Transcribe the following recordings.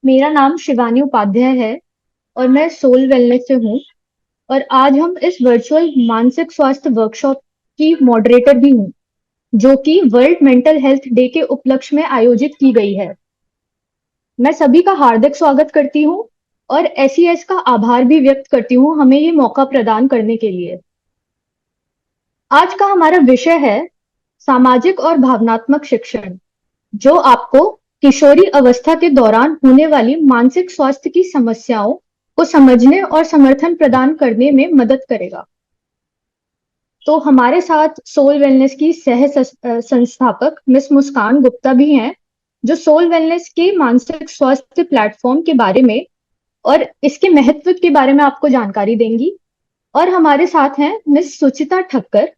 मेरा नाम शिवानी उपाध्याय है और मैं सोल वेलनेस से हूँ। और आज हम इस वर्चुअल मानसिक स्वास्थ्य वर्कशॉप की मॉडरेटर भी हूँ, जो कि वर्ल्ड मेंटल हेल्थ डे के उपलक्ष्य में आयोजित की गई है। मैं सभी का हार्दिक स्वागत करती हूँ और एसईएस का आभार भी व्यक्त करती हूँ हमें ये मौका प्रदान करने के लिए। आज का हमारा विषय है सामाजिक और भावनात्मक शिक्षण, जो आपको किशोरी अवस्था के दौरान होने वाली मानसिक स्वास्थ्य की समस्याओं को समझने और समर्थन प्रदान करने में मदद करेगा। तो हमारे साथ सोल वेलनेस की संस्थापक मिस मुस्कान गुप्ता भी हैं, जो सोल वेलनेस के मानसिक स्वास्थ्य प्लेटफॉर्म के बारे में और इसके महत्व के बारे में आपको जानकारी देंगी। और हमारे साथ हैं मिस सुचिता ठक्कर।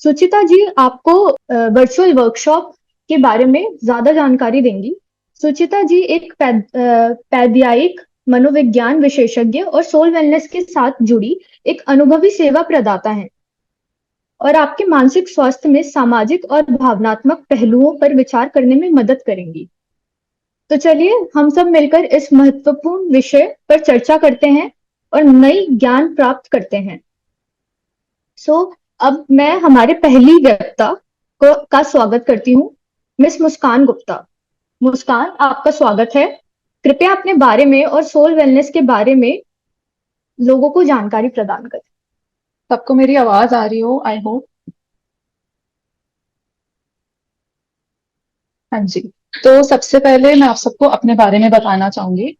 सुचिता जी आपको वर्चुअल वर्कशॉप के बारे में ज्यादा जानकारी देंगी। सुचिता जी एक पैदियाइक मनोविज्ञान विशेषज्ञ और सोल वेलनेस के साथ जुड़ी एक अनुभवी सेवा प्रदाता हैं और आपके मानसिक स्वास्थ्य में सामाजिक और भावनात्मक पहलुओं पर विचार करने में मदद करेंगी। तो चलिए हम सब मिलकर इस महत्वपूर्ण विषय पर चर्चा करते हैं और नई ज्ञान प्राप्त करते हैं। अब मैं हमारे पहली वक्ता का स्वागत करती हूँ, मिस मुस्कान गुप्ता। मुस्कान, आपका स्वागत है। कृपया अपने बारे में और सोल वेलनेस के बारे में लोगों को जानकारी प्रदान करें। सबको मेरी आवाज आ रही हो, आई होप। हाँ जी। तो सबसे पहले मैं आप सबको अपने बारे में बताना चाहूंगी।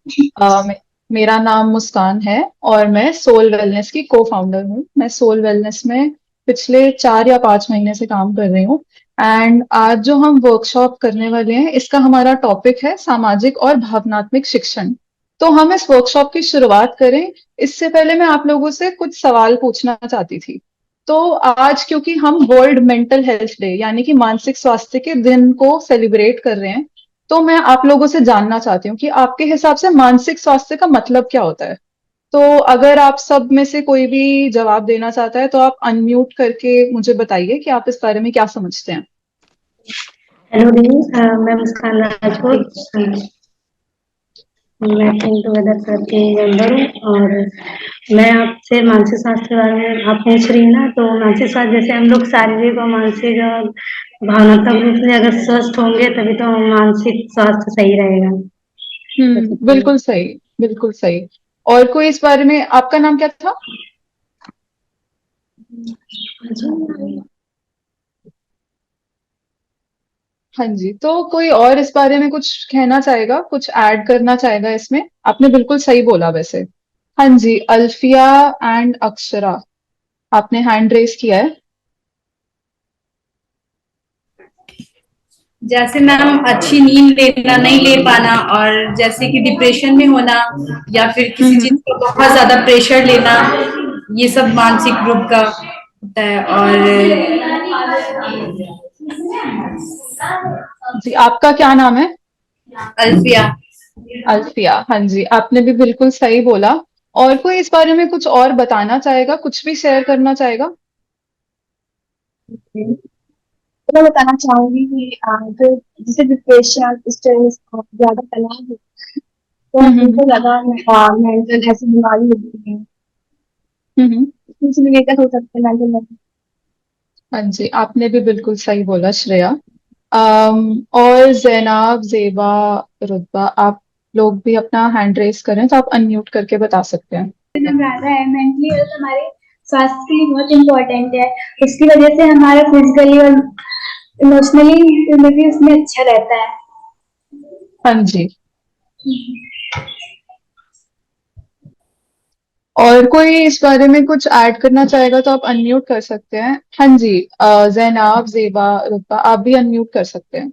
मेरा नाम मुस्कान है और मैं सोल वेलनेस की को फाउंडर हूँ। मैं सोल वेलनेस में पिछले 4 या 5 महीने से काम कर रही हूँ। एंड आज जो हम वर्कशॉप करने वाले हैं, इसका हमारा टॉपिक है सामाजिक और भावनात्मक शिक्षण। तो हम इस वर्कशॉप की शुरुआत करें इससे पहले मैं आप लोगों से कुछ सवाल पूछना चाहती थी। तो आज क्योंकि हम वर्ल्ड मेंटल हेल्थ डे यानी कि मानसिक स्वास्थ्य के दिन को सेलिब्रेट कर रहे हैं, तो मैं आप लोगों से जानना चाहती हूँ कि आपके हिसाब से मानसिक स्वास्थ्य का मतलब क्या होता है। तो अगर आप सब में से कोई भी जवाब देना चाहता है तो आप अनम्यूट करके मुझे बताइए कि आप इस बारे में क्या समझते हैं। हेलो दी, मैं मुस्कान राजपूत। मैं थिंक टुगेदर क्लब की मेंबर हूँ और मैं आपसे मानसिक स्वास्थ्य के बारे में आप पूछ रही हैं ना, तो मानसिक स्वास्थ्य जैसे हम लोग शारीरिक और मानसिक और भावनात्मक रूप से अगर स्वस्थ होंगे तभी तो मानसिक स्वास्थ्य सही रहेगा। बिल्कुल सही, बिल्कुल सही। और कोई इस बारे में, आपका नाम क्या था? हाँ जी, तो कोई और इस बारे में कुछ कहना चाहेगा, कुछ ऐड करना चाहेगा इसमें? आपने बिल्कुल सही बोला वैसे। हाँ जी, अल्फिया एंड अक्षरा, आपने हैंड रेस किया है। जैसे मैम अच्छी नींद लेना नहीं ले पाना, और जैसे कि डिप्रेशन में होना या फिर किसी चीज का बहुत ज्यादा प्रेशर लेना, ये सब मानसिक रूप का होता है। और जी, आपका क्या नाम है? अल्फिया। अल्फिया, हाँ जी, आपने भी बिल्कुल सही बोला। और कोई इस बारे में कुछ और बताना चाहेगा, कुछ भी शेयर करना चाहेगा? तो मैं बताना चाहूंगी कि जो जैसे डिप्रेशन, स्ट्रेस और ज्यादा तनाव होता है तो उनको ज्यादा मेंटल ऐसी बीमारी होती है, कुछ रिलेटेड हो सकते हैं मेंटल। हाँ जी, आपने भी बिल्कुल सही बोला श्रेया। और जैनाब, जेबा, रुतबा, आप लोग भी अपना हैंड रेस करें तो आप अनम्यूट करके बता सकते हैं। है मेंटली हेल्थ हमारे स्वास्थ्य के लिए बहुत इम्पोर्टेंट है। उसकी वजह से हमारा फिजिकली और इमोशनली भी उसमें अच्छा रहता है। हाँ जी। और कोई इस बारे में कुछ ऐड करना चाहेगा तो आप अनम्यूट कर सकते हैं। हाँ जी, जैनाब, जेबा, रुतबा, आप भी अनम्यूट कर सकते हैं।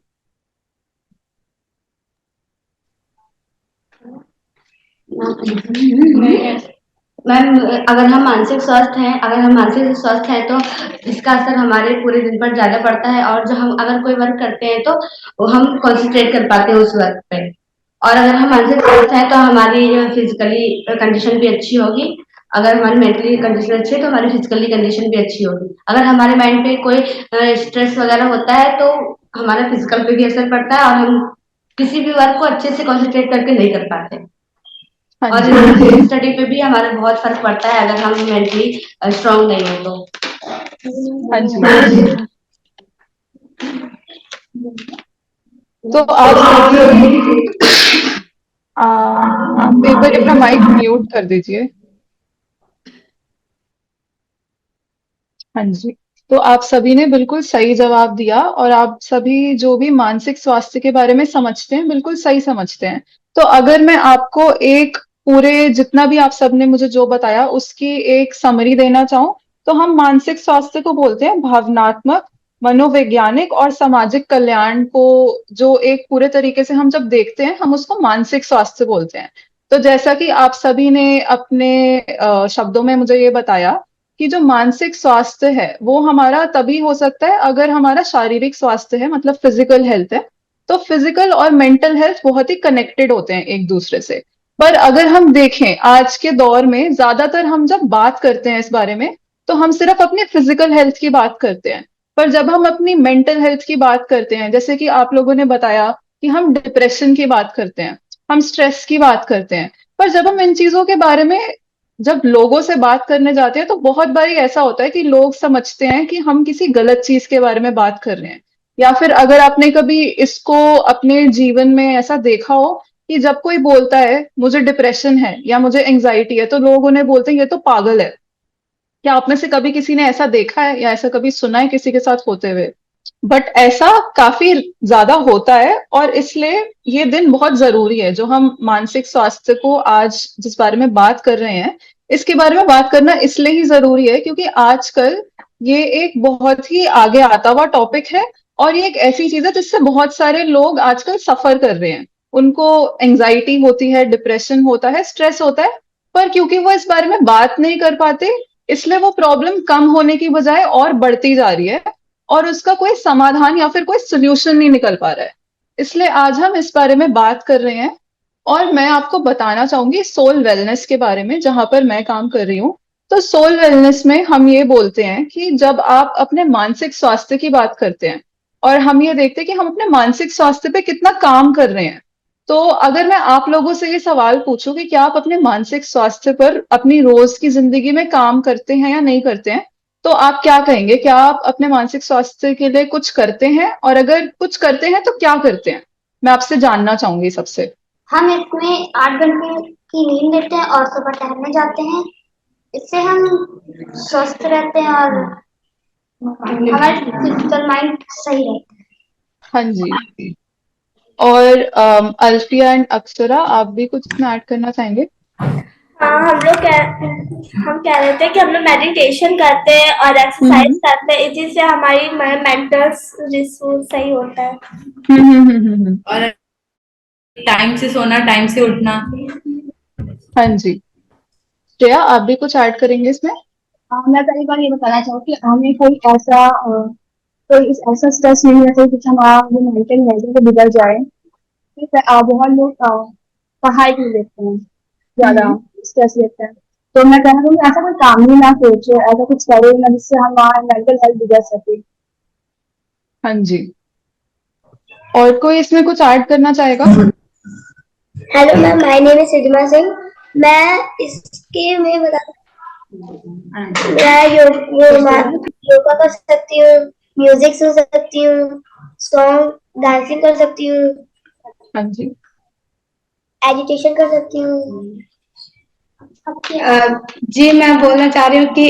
मैम, अगर हम मानसिक स्वस्थ हैं तो इसका असर हमारे पूरे दिन पर ज्यादा पड़ता है, और जो हम अगर कोई वर्क करते हैं तो वो हम कंसंट्रेट कर पाते हैं उस वर्क पे। और अगर हम मानसिक स्वस्थ हैं तो हमारी जो फिजिकली कंडीशन भी अच्छी होगी। अगर हमारी मेंटली कंडीशन अच्छी है तो हमारी फिजिकली कंडीशन भी अच्छी होगी। अगर हमारे माइंड पे कोई स्ट्रेस वगैरह होता है तो हमारा फिजिकल पे भी असर पड़ता है, और हम किसी भी वर्क को अच्छे से कंसंट्रेट करके नहीं कर पाते। हाँ और जी। स्टडी पे भी हमारे बहुत फर्क पड़ता है अगर हम मेंटली स्ट्रांग नहीं हो तो। हाँ जी। तो आप सभी आ, आप एक बार अपना माइक म्यूट कर दीजिए। हाँ जी। तो आप सभी ने बिल्कुल सही जवाब दिया और आप सभी जो भी मानसिक स्वास्थ्य के बारे में समझते हैं, बिल्कुल सही समझते हैं। तो अगर मैं आपको एक पूरे जितना भी आप सबने मुझे जो बताया उसकी एक समरी देना चाहूँ, तो हम मानसिक स्वास्थ्य को बोलते हैं भावनात्मक, मनोवैज्ञानिक और सामाजिक कल्याण को जो एक पूरे तरीके से हम जब देखते हैं, हम उसको मानसिक स्वास्थ्य बोलते हैं। तो जैसा कि आप सभी ने अपने शब्दों में मुझे ये बताया कि जो मानसिक स्वास्थ्य है वो हमारा तभी हो सकता है अगर हमारा शारीरिक स्वास्थ्य है, मतलब फिजिकल हेल्थ है। तो फिजिकल और मेंटल हेल्थ बहुत ही कनेक्टेड होते हैं एक दूसरे से। पर अगर हम देखें आज के दौर में ज्यादातर हम जब बात करते हैं इस बारे में, तो हम सिर्फ अपनी फिजिकल हेल्थ की बात करते हैं। पर जब हम अपनी मेंटल हेल्थ की बात करते हैं, जैसे कि आप लोगों ने बताया कि हम डिप्रेशन की बात करते हैं, हम स्ट्रेस की बात करते हैं, पर जब हम इन चीजों के बारे में जब लोगों से बात करने जाते हैं तो बहुत बारी ऐसा होता है कि लोग समझते हैं कि हम किसी गलत चीज के बारे में बात कर रहे हैं। या फिर अगर आपने कभी इसको अपने जीवन में ऐसा देखा हो कि जब कोई बोलता है मुझे डिप्रेशन है या मुझे एंजाइटी है, तो लोग उन्हें बोलते हैं ये तो पागल है। क्या आप में से कभी किसी ने ऐसा देखा है या ऐसा कभी सुना है किसी के साथ होते हुए? बट ऐसा काफी ज्यादा होता है और इसलिए ये दिन बहुत जरूरी है। जो हम मानसिक स्वास्थ्य को आज जिस बारे में बात कर रहे हैं, इसके बारे में बात करना इसलिए ही जरूरी है क्योंकि आजकल ये एक बहुत ही आगे आता हुआ टॉपिक है और ये एक ऐसी चीज है जिससे बहुत सारे लोग आजकल सफर कर रहे हैं। उनको एंजाइटी होती है, डिप्रेशन होता है, स्ट्रेस होता है, पर क्योंकि वो इस बारे में बात नहीं कर पाते, इसलिए वो प्रॉब्लम कम होने की बजाय और बढ़ती जा रही है और उसका कोई समाधान या फिर कोई सोल्यूशन नहीं निकल पा रहा है। इसलिए आज हम इस बारे में बात कर रहे हैं और मैं आपको बताना चाहूंगी सोल वेलनेस के बारे में, जहां पर मैं काम कर रही हूँ। तो सोल वेलनेस में हम ये बोलते हैं कि जब आप अपने मानसिक स्वास्थ्य की बात करते हैं और हम ये देखते हैं कि हम अपने मानसिक स्वास्थ्य पे कितना काम कर रहे हैं। तो अगर मैं आप लोगों से ये सवाल पूछूं कि क्या आप अपने मानसिक स्वास्थ्य पर अपनी रोज की जिंदगी में काम करते हैं या नहीं करते हैं, तो आप क्या कहेंगे? क्या आप अपने मानसिक स्वास्थ्य के लिए कुछ करते हैं? और अगर कुछ करते हैं तो क्या करते हैं? मैं आपसे जानना चाहूंगी सबसे। हम इसमें 8 घंटे की नींद लेते हैं और सुबह टहलने जाते हैं। इससे हम स्वस्थ रहते हैं और हमारा फिजिकल माइंड सही रहता है। हाँ जी। और अल्फिया एंड अक्षरा, आप भी कुछ इसमें ऐड करना चाहेंगे? हाँ, हम कह रहे थे कि हम लोग मेडिटेशन करते हैं और एक्सरसाइज हम्म करते हैं, इसी से हमारी मेंटल रिसोर्स सही होता है। हम्म। और टाइम से सोना, टाइम से उठना। हाँ जी। श्रेया, आप भी कुछ ऐड करेंगे इसमें? मैं पहली बार ये बताना चाहूँ कि हमें कोई ऐसा स्ट्रेस नहीं है कोई कुछ हमारा जो मेंटल हेल्थ को बिगड़ जाए। ठीक है, बहुत लोग पढ़ाई के लिए लेते हैं, ज्यादा हम्म। स्ट्रेस लेते हैं। तो मैं कहना चाहूँगी ऐसा कोई काम ही ना सोचे, ऐसा कुछ करे ना जिससे हमारा मेंटल हेल्थ बिगड़ सके। हाँ जी। और कोई इसमें कुछ ऐड करना चाहेगा? Hello ma'am, my name is Siddhma Singh. मैं इसके में बता मैं योगा कर सकती हूँ, म्यूजिक सुन सकती हूँ, सॉन्ग डांसिंग कर सकती हूँ, हाँ जी। एडिटेशन कर सकती हूँ। जी मैं बोलना चाह रही हूँ कि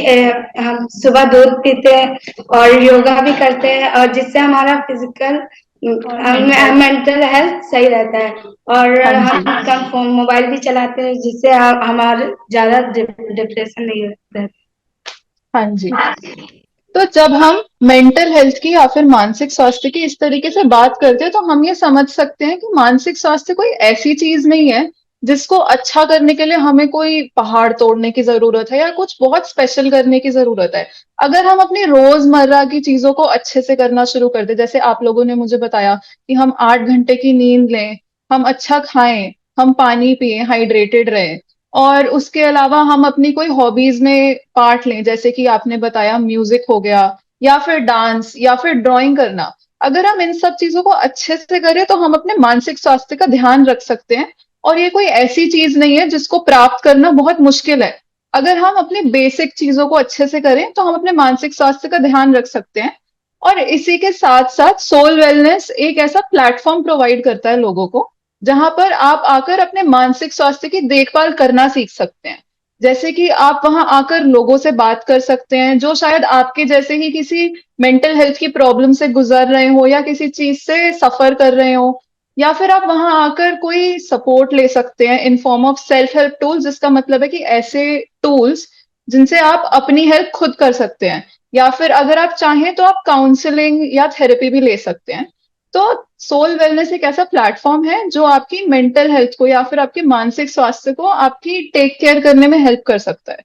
हम सुबह दूध पीते हैं और योगा भी करते हैं और जिससे हमारा फिजिकल मेंटल हेल्थ सही रहता है और हाँ हम जी। कम फोन मोबाइल भी चलाते हैं जिससे हमारे ज्यादा डिप्रेशन नहीं रहता है। हाँ जी। तो जब हम मेंटल हेल्थ की या फिर मानसिक स्वास्थ्य की इस तरीके से बात करते हैं, तो हम ये समझ सकते हैं कि मानसिक स्वास्थ्य कोई ऐसी चीज नहीं है जिसको अच्छा करने के लिए हमें कोई पहाड़ तोड़ने की जरूरत है या कुछ बहुत स्पेशल करने की जरूरत है। अगर हम अपनी रोजमर्रा की चीजों को अच्छे से करना शुरू कर दे, जैसे आप लोगों ने मुझे बताया कि हम 8 घंटे की नींद लें, हम अच्छा खाएं, हम पानी पिए, हाइड्रेटेड रहें, और उसके अलावा हम अपनी कोई हॉबीज में पार्ट लें, जैसे कि आपने बताया म्यूजिक हो गया या फिर डांस या फिर ड्राइंग करना। अगर हम इन सब चीजों को अच्छे से करें तो हम अपने मानसिक स्वास्थ्य का ध्यान रख सकते हैं। और ये कोई ऐसी चीज नहीं है जिसको प्राप्त करना बहुत मुश्किल है। अगर हम अपनी बेसिक चीजों को अच्छे से करें तो हम अपने मानसिक स्वास्थ्य का ध्यान रख सकते हैं। और इसी के साथ साथ सोल वेलनेस एक ऐसा प्लेटफॉर्म प्रोवाइड करता है लोगों को, जहां पर आप आकर अपने मानसिक स्वास्थ्य की देखभाल करना सीख सकते हैं। जैसे कि आप वहां आकर लोगों से बात कर सकते हैं जो शायद आपके जैसे ही किसी मेंटल हेल्थ की प्रॉब्लम से गुजर रहे हो या किसी चीज से सफर कर रहे हो, या फिर आप वहां आकर कोई सपोर्ट ले सकते हैं in form of self help tools, जिसका मतलब है कि ऐसे टूल्स जिनसे आप अपनी हेल्प खुद कर सकते हैं। या फिर अगर आप चाहें तो आप काउंसलिंग या थेरेपी भी ले सकते हैं। तो सोल वेलनेस एक ऐसा प्लेटफॉर्म है जो आपकी मेंटल हेल्थ को या फिर आपके मानसिक स्वास्थ्य को आपकी टेक केयर करने में हेल्प कर सकता है।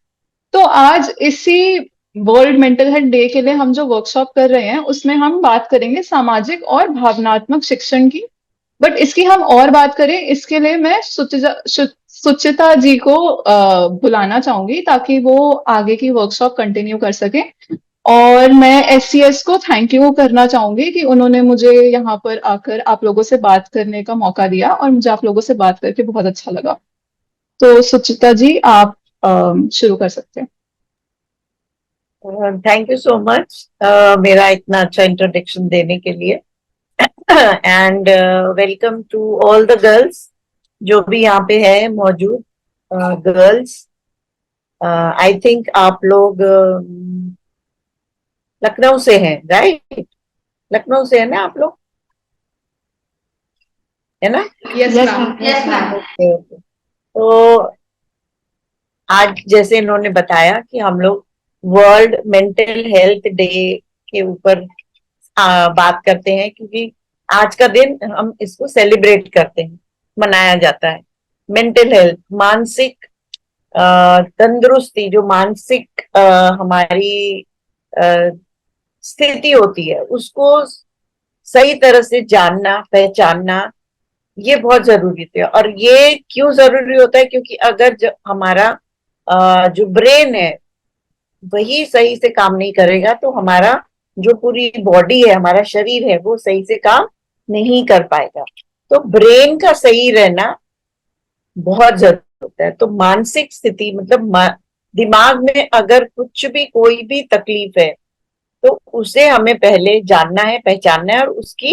तो आज इसी वर्ल्ड मेंटल हेल्थ डे के लिए हम जो वर्कशॉप कर रहे हैं उसमें हम बात करेंगे सामाजिक और भावनात्मक शिक्षण की। बट इसकी हम और बात करें इसके लिए मैं सुचिता जी को बुलाना चाहूंगी ताकि वो आगे की वर्कशॉप कंटिन्यू कर सके। और मैं एससीएस को थैंक यू करना चाहूंगी कि उन्होंने मुझे यहाँ पर आकर आप लोगों से बात करने का मौका दिया और मुझे आप लोगों से बात करके बहुत अच्छा लगा। तो सुचिता जी आप शुरू कर सकते हैं। थैंक यू सो मच मेरा इतना अच्छा इंट्रोडक्शन देने के लिए। And welcome to all the girls जो भी यहाँ पे है मौजूद गर्ल्स। आई थिंक आप लोग लखनऊ से हैं, राइट? लखनऊ से है ना आप लोग, है ना? Yes ma'am. Yes ma'am. Okay okay. तो आज जैसे इन्होंने बताया कि हम लोग वर्ल्ड मेंटल हेल्थ डे के ऊपर बात करते हैं, क्योंकि आज का दिन हम इसको सेलिब्रेट करते हैं, मनाया जाता है। मेंटल हेल्थ, मानसिक तंदुरुस्ती, जो मानसिक हमारी स्थिति होती है उसको सही तरह से जानना, पहचानना, ये बहुत जरूरी है। और ये क्यों जरूरी होता है? क्योंकि अगर हमारा जो ब्रेन है वही सही से काम नहीं करेगा तो हमारा जो पूरी बॉडी है, हमारा शरीर है, वो सही से काम नहीं कर पाएगा। तो ब्रेन का सही रहना बहुत जरूरी होता है। तो मानसिक स्थिति मतलब दिमाग में अगर कुछ भी कोई भी तकलीफ है तो उसे हमें पहले जानना है, पहचानना है, और उसकी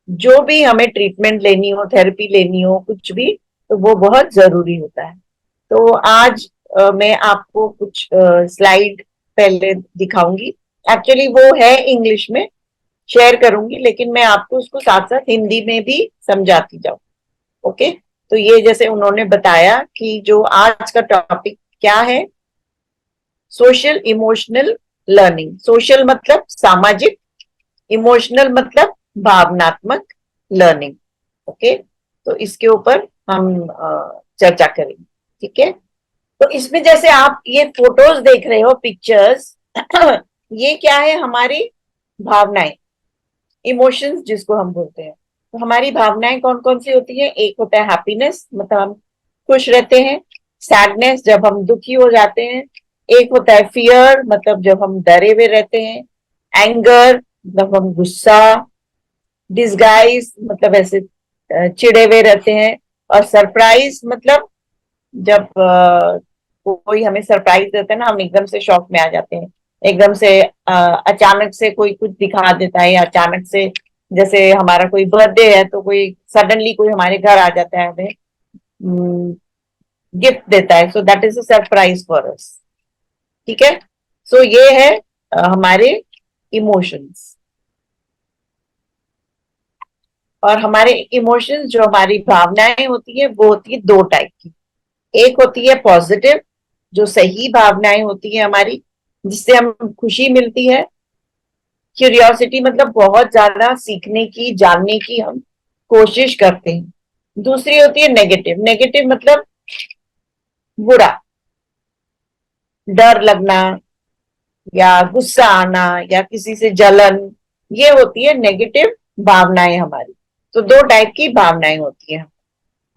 जो भी हमें ट्रीटमेंट लेनी हो, थेरेपी लेनी हो, कुछ भी, तो वो बहुत जरूरी होता है। तो आज मैं आपको कुछ स्लाइड पहले दिखाऊंगी। एक्चुअली वो है इंग्लिश में, शेयर करूंगी, लेकिन मैं आपको उसको साथ साथ हिंदी में भी समझाती जाऊं। ओके? तो ये जैसे उन्होंने बताया कि जो आज का टॉपिक क्या है, सोशल इमोशनल लर्निंग। सोशल मतलब सामाजिक, इमोशनल मतलब भावनात्मक लर्निंग। ओके? तो इसके ऊपर हम चर्चा करेंगे, ठीक है? तो इसमें जैसे आप ये फोटोज देख रहे हो, पिक्चर्स, ये क्या है? हमारी भावनाएं, इमोशंस जिसको हम बोलते हैं। तो हमारी भावनाएं कौन कौन सी होती है? एक होता है हैप्पीनेस, मतलब हम खुश रहते हैं। सैडनेस, जब हम दुखी हो जाते हैं। एक होता है फियर, मतलब जब हम डरे हुए रहते हैं। एंगर, मतलब हम गुस्सा। डिसगाइज, मतलब ऐसे चिड़े हुए रहते हैं। और सरप्राइज, मतलब जब कोई हमें सरप्राइज देता है ना, हम एकदम से शॉक में आ जाते हैं, एकदम से अचानक से कोई कुछ दिखा देता है, या अचानक से जैसे हमारा कोई बर्थडे है तो कोई सडनली कोई हमारे घर आ जाता है, हमें गिफ्ट देता है। So that is a surprise for us, ठीक है? सो ये है हमारे इमोशंस। और हमारे इमोशंस, जो हमारी भावनाएं होती है, वो होती है दो टाइप की। एक होती है पॉजिटिव, जो सही भावनाएं होती है हमारी, जिससे हम खुशी मिलती है। क्यूरियोसिटी, मतलब बहुत ज्यादा सीखने की, जानने की हम कोशिश करते हैं। दूसरी होती है नेगेटिव। नेगेटिव मतलब बुरा, डर लगना, या गुस्सा आना, या किसी से जलन, ये होती है नेगेटिव भावनाएं हमारी। तो दो टाइप की भावनाएं होती है।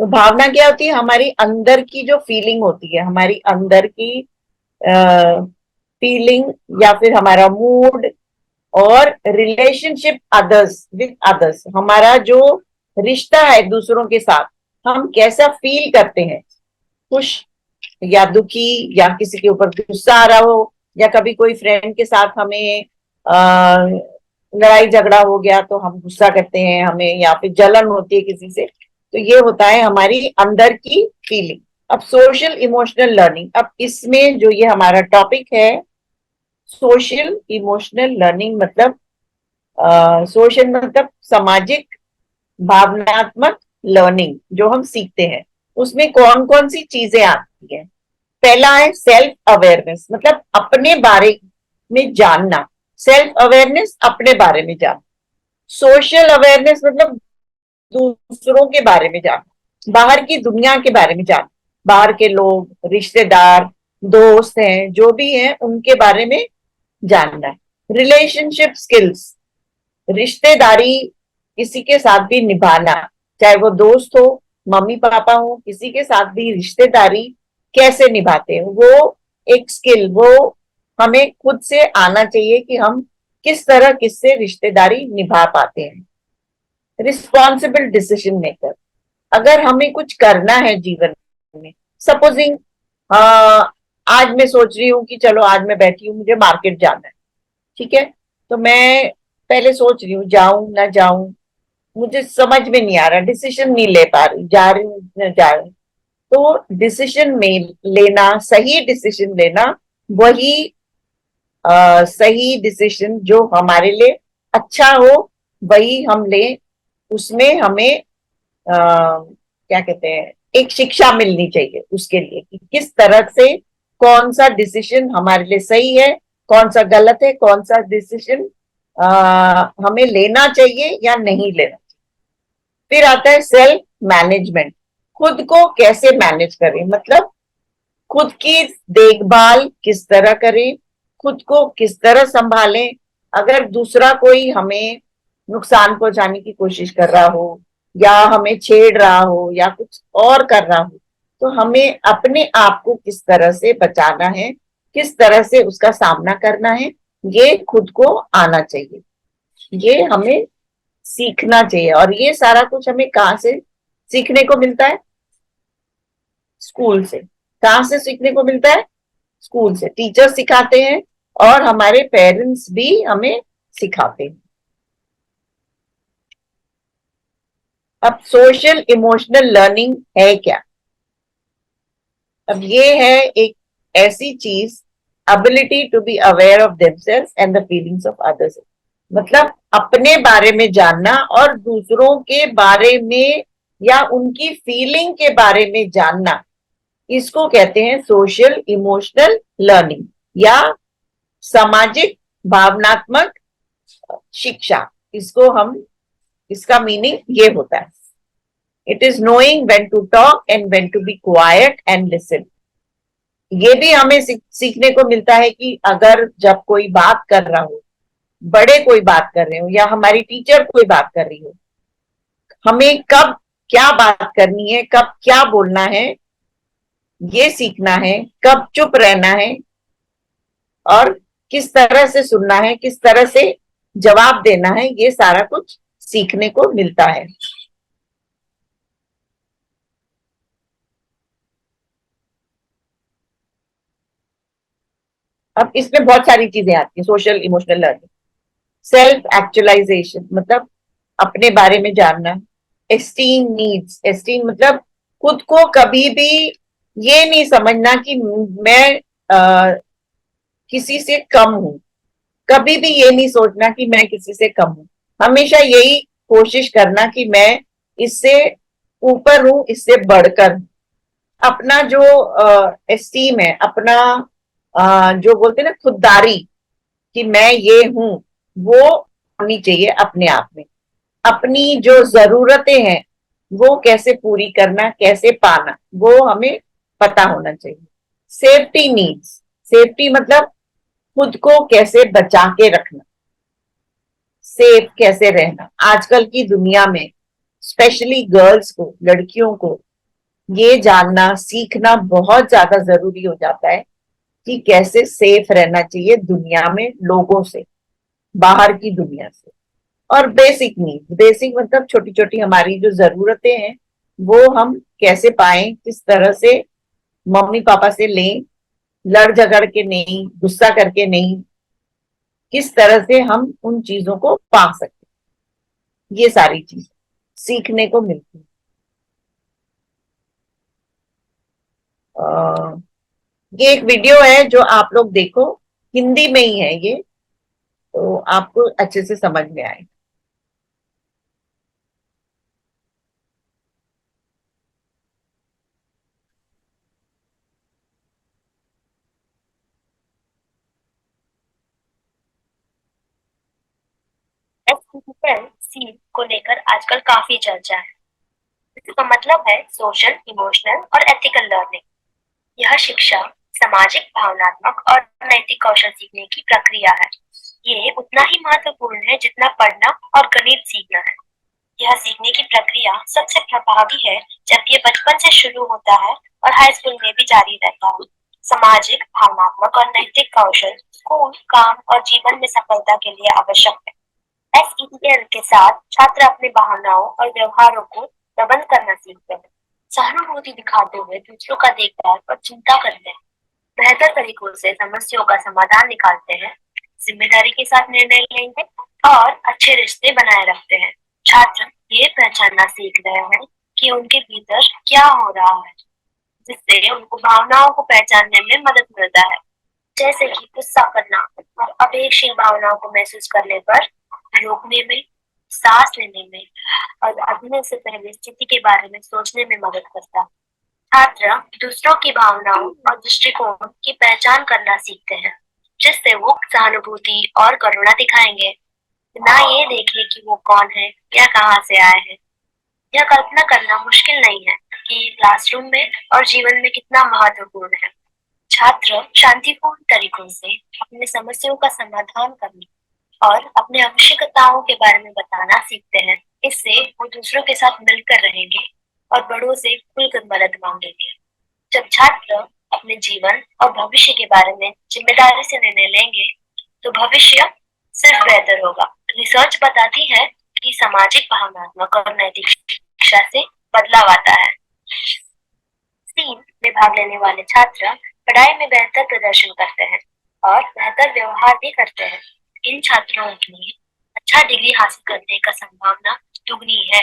तो भावना क्या होती है? हमारी अंदर की जो फीलिंग होती है, हमारी अंदर की फीलिंग, या फिर हमारा मूड, और रिलेशनशिप अदर्स विद अदर्स, हमारा जो रिश्ता है दूसरों के साथ, हम कैसा फील करते हैं, खुश या दुखी, या किसी के ऊपर गुस्सा आ रहा हो, या कभी कोई फ्रेंड के साथ हमें लड़ाई झगड़ा हो गया तो हम गुस्सा करते हैं हमें, या फिर जलन होती है किसी से, तो ये होता है हमारी अंदर की फीलिंग। अब सोशल इमोशनल लर्निंग, अब इसमें जो ये हमारा टॉपिक है सोशल इमोशनल लर्निंग, मतलब सोशल मतलब सामाजिक भावनात्मक लर्निंग जो हम सीखते हैं, उसमें कौन कौन सी चीजें आती हैं। पहला है सेल्फ अवेयरनेस, मतलब अपने बारे में जानना, सेल्फ अवेयरनेस अपने बारे में जानना। सोशल अवेयरनेस मतलब दूसरों के बारे में जानना, बाहर की दुनिया के बारे में जानना, बाहर के लोग, रिश्तेदार, दोस्त हैं जो भी हैं उनके बारे में जानना है। रिलेशनशिप स्किल्स, रिश्तेदारी किसी के साथ भी निभाना, चाहे वो दोस्त हो, मम्मी पापा हो, किसी के साथ भी रिश्तेदारी कैसे निभाते हैं, वो एक स्किल, वो हमें खुद से आना चाहिए कि हम किस तरह किससे रिश्तेदारी निभा पाते हैं। रिस्पॉन्सिबल डिसीजन मेकर, अगर हमें कुछ करना है जीवन में, सपोजिंग आज मैं सोच रही हूँ कि चलो आज मैं बैठी हूँ, मुझे मार्केट जाना है, ठीक है, तो मैं पहले सोच रही हूँ जाऊं ना जाऊं, मुझे समझ में नहीं आ रहा, डिसीजन नहीं ले पा रही, जा रही हूँ न जा रही, तो डिसीजन में लेना, सही डिसीजन लेना, वही सही डिसीजन जो हमारे लिए अच्छा हो वही हम लें। उसमें हमें क्या कहते हैं, एक शिक्षा मिलनी चाहिए उसके लिए कि किस तरह से कौन सा डिसीजन हमारे लिए सही है, कौन सा गलत है, कौन सा डिसीजन हमें लेना चाहिए या नहीं लेना चाहिए। फिर आता है सेल्फ मैनेजमेंट, खुद को कैसे मैनेज करें, मतलब खुद की देखभाल किस तरह करें, खुद को किस तरह संभालें। अगर दूसरा कोई हमें नुकसान पहुंचाने की कोशिश कर रहा हो, या हमें छेड़ रहा हो, या कुछ और कर रहा हो, तो हमें अपने आप को किस तरह से बचाना है, किस तरह से उसका सामना करना है, ये खुद को आना चाहिए, ये हमें सीखना चाहिए। और ये सारा कुछ हमें कहाँ से सीखने को मिलता है? स्कूल से। कहाँ से सीखने को मिलता है? स्कूल से। टीचर सिखाते हैं और हमारे पेरेंट्स भी हमें सिखाते हैं। अब सोशल इमोशनल लर्निंग है क्या? अब ये है एक ऐसी चीज, ability to be aware of themselves and the feelings of others, मतलब अपने बारे में जानना और दूसरों के बारे में या उनकी फीलिंग के बारे में जानना, इसको कहते हैं सोशल इमोशनल लर्निंग या सामाजिक भावनात्मक शिक्षा। इसको हम, इसका मीनिंग ये होता है, it is knowing when to talk and when to be quiet and listen. ये भी हमें सीखने को मिलता है कि अगर जब कोई बात कर रहा हो, बड़े कोई बात कर रहे हो, या हमारी टीचर कोई बात कर रही हो, हमें कब क्या बात करनी है, कब क्या बोलना है, ये सीखना है, कब चुप रहना है और किस तरह से सुनना है, किस तरह से जवाब देना है, ये सारा कुछ सीखने को मिलता है। अब इसमें बहुत सारी चीजें आती हैं social emotional learning. Self actualization मतलब अपने बारे में जानना। एस्टीम नीड्स, एस्टीम मतलब खुद को कभी भी ये नहीं समझना कि मैं किसी से कम हूं, कभी भी ये नहीं सोचना कि मैं किसी से कम हूं, हमेशा यही कोशिश करना कि मैं इससे ऊपर हूं, इससे बढ़कर हूं। अपना जो एस्टीम है, अपना जो बोलते हैं ना खुददारी कि मैं ये हूं, वो होनी चाहिए अपने आप में। अपनी जो जरूरतें हैं वो कैसे पूरी करना, कैसे पाना, वो हमें पता होना चाहिए। सेफ्टी नीड्स, सेफ्टी मतलब खुद को कैसे बचा के रखना, सेफ कैसे रहना। आजकल की दुनिया में स्पेशली गर्ल्स को, लड़कियों को ये जानना सीखना बहुत ज्यादा जरूरी हो जाता है कि कैसे सेफ रहना चाहिए दुनिया में लोगों से। बाहर की दुनिया से। और बेसिक नीड, बेसिक मतलब छोटी छोटी हमारी जो जरूरतें हैं वो हम कैसे पाएं, किस तरह से मम्मी पापा से लें, लड़ झगड़ के नहीं, गुस्सा करके नहीं, किस तरह से हम उन चीजों को पा सकते, ये सारी चीज सीखने को मिलती है। ये एक वीडियो है जो आप लोग देखो, हिंदी में ही है ये, तो आपको अच्छे से समझ में आए। एसईएल सीट को लेकर आजकल काफी चर्चा है। इसका मतलब है सोशल, इमोशनल और एथिकल लर्निंग। यह शिक्षा सामाजिक, भावनात्मक और नैतिक कौशल सीखने की प्रक्रिया है। ये उतना ही महत्वपूर्ण है जितना पढ़ना और गणित सीखना है। यह सीखने की प्रक्रिया सबसे प्रभावी है जब ये बचपन से शुरू होता है और हाई स्कूल में भी जारी रहता है। सामाजिक, भावनात्मक और नैतिक कौशल स्कूल, काम और जीवन में सफलता के लिए आवश्यक है। एसईएल के साथ छात्र अपने भावनाओं और व्यवहारों को प्रबंध करना सीखते हैं, सहानुभूति दिखाते हुए दूसरों का देखभाल और चिंता करते हैं, बेहतर तरीकों से समस्याओं का समाधान निकालते हैं, जिम्मेदारी के साथ निर्णय लेंगे और अच्छे रिश्ते बनाए रखते हैं। छात्र ये पहचानना सीख रहे हैं कि उनके भीतर क्या हो रहा है, जिससे उनको भावनाओं को पहचानने में मदद मिलता है, जैसे कि गुस्सा करना और आवेगशील भावनाओं को महसूस करने पर रोकने में, सांस लेने में और अभिनय से पहले स्थिति के बारे में सोचने में मदद करता है। छात्र दूसरों की भावनाओं और दृष्टिकोण की पहचान करना सीखते हैं, जिससे वो सहानुभूति और करुणा दिखाएंगे, ना ये देखे कि वो कौन है या कहाँ से आए हैं। यह कल्पना करना मुश्किल नहीं है कि क्लासरूम में और जीवन में कितना महत्वपूर्ण है। छात्र शांतिपूर्ण तरीकों से अपनी समस्याओं का समाधान करने और अपने आवश्यकताओं के बारे में बताना सीखते हैं। इससे वो दूसरों के साथ मिलकर रहेंगे और बड़ों से खुलकर मदद मांगेंगे। जब छात्र अपने जीवन और भविष्य के बारे में जिम्मेदारी से निर्णय लेंगे तो भविष्य सिर्फ बेहतर होगा। रिसर्च बताती है कि सामाजिक, भावनात्मक और नैतिक शिक्षा से बदलाव आता है। सीन में भाग लेने वाले छात्र पढ़ाई में बेहतर प्रदर्शन करते हैं और बेहतर व्यवहार भी करते हैं। इन छात्रों के लिए अच्छा डिग्री हासिल करने का संभावना दुगनी है।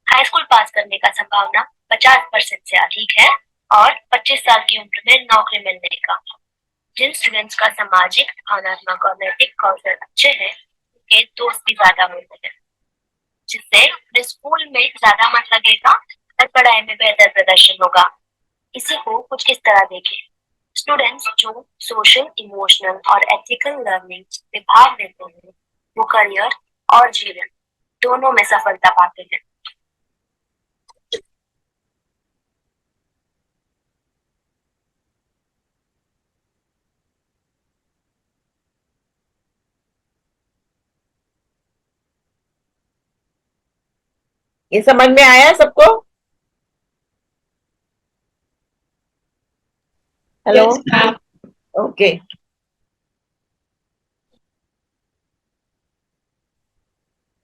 हाई स्कूल पास करने का संभावना 50% से अधिक है और 25 साल की उम्र में नौकरी मिलने का। जिन स्टूडेंट्स का सामाजिक, भावनात्मक और नैतिक कौशल अच्छे हैं, उनके दोस्त भी ज्यादा होते हैं, जिससे उन्हें स्कूल में ज्यादा मन लगेगा और पढ़ाई में बेहतर प्रदर्शन होगा। इसी को कुछ इस तरह देखें। स्टूडेंट्स जो सोशल, इमोशनल और एथिकल लर्निंग में भाग लेते हैं, वो करियर और जीवन दोनों में सफलता पाते हैं। ये समझ में आया सबको? Hello, okay.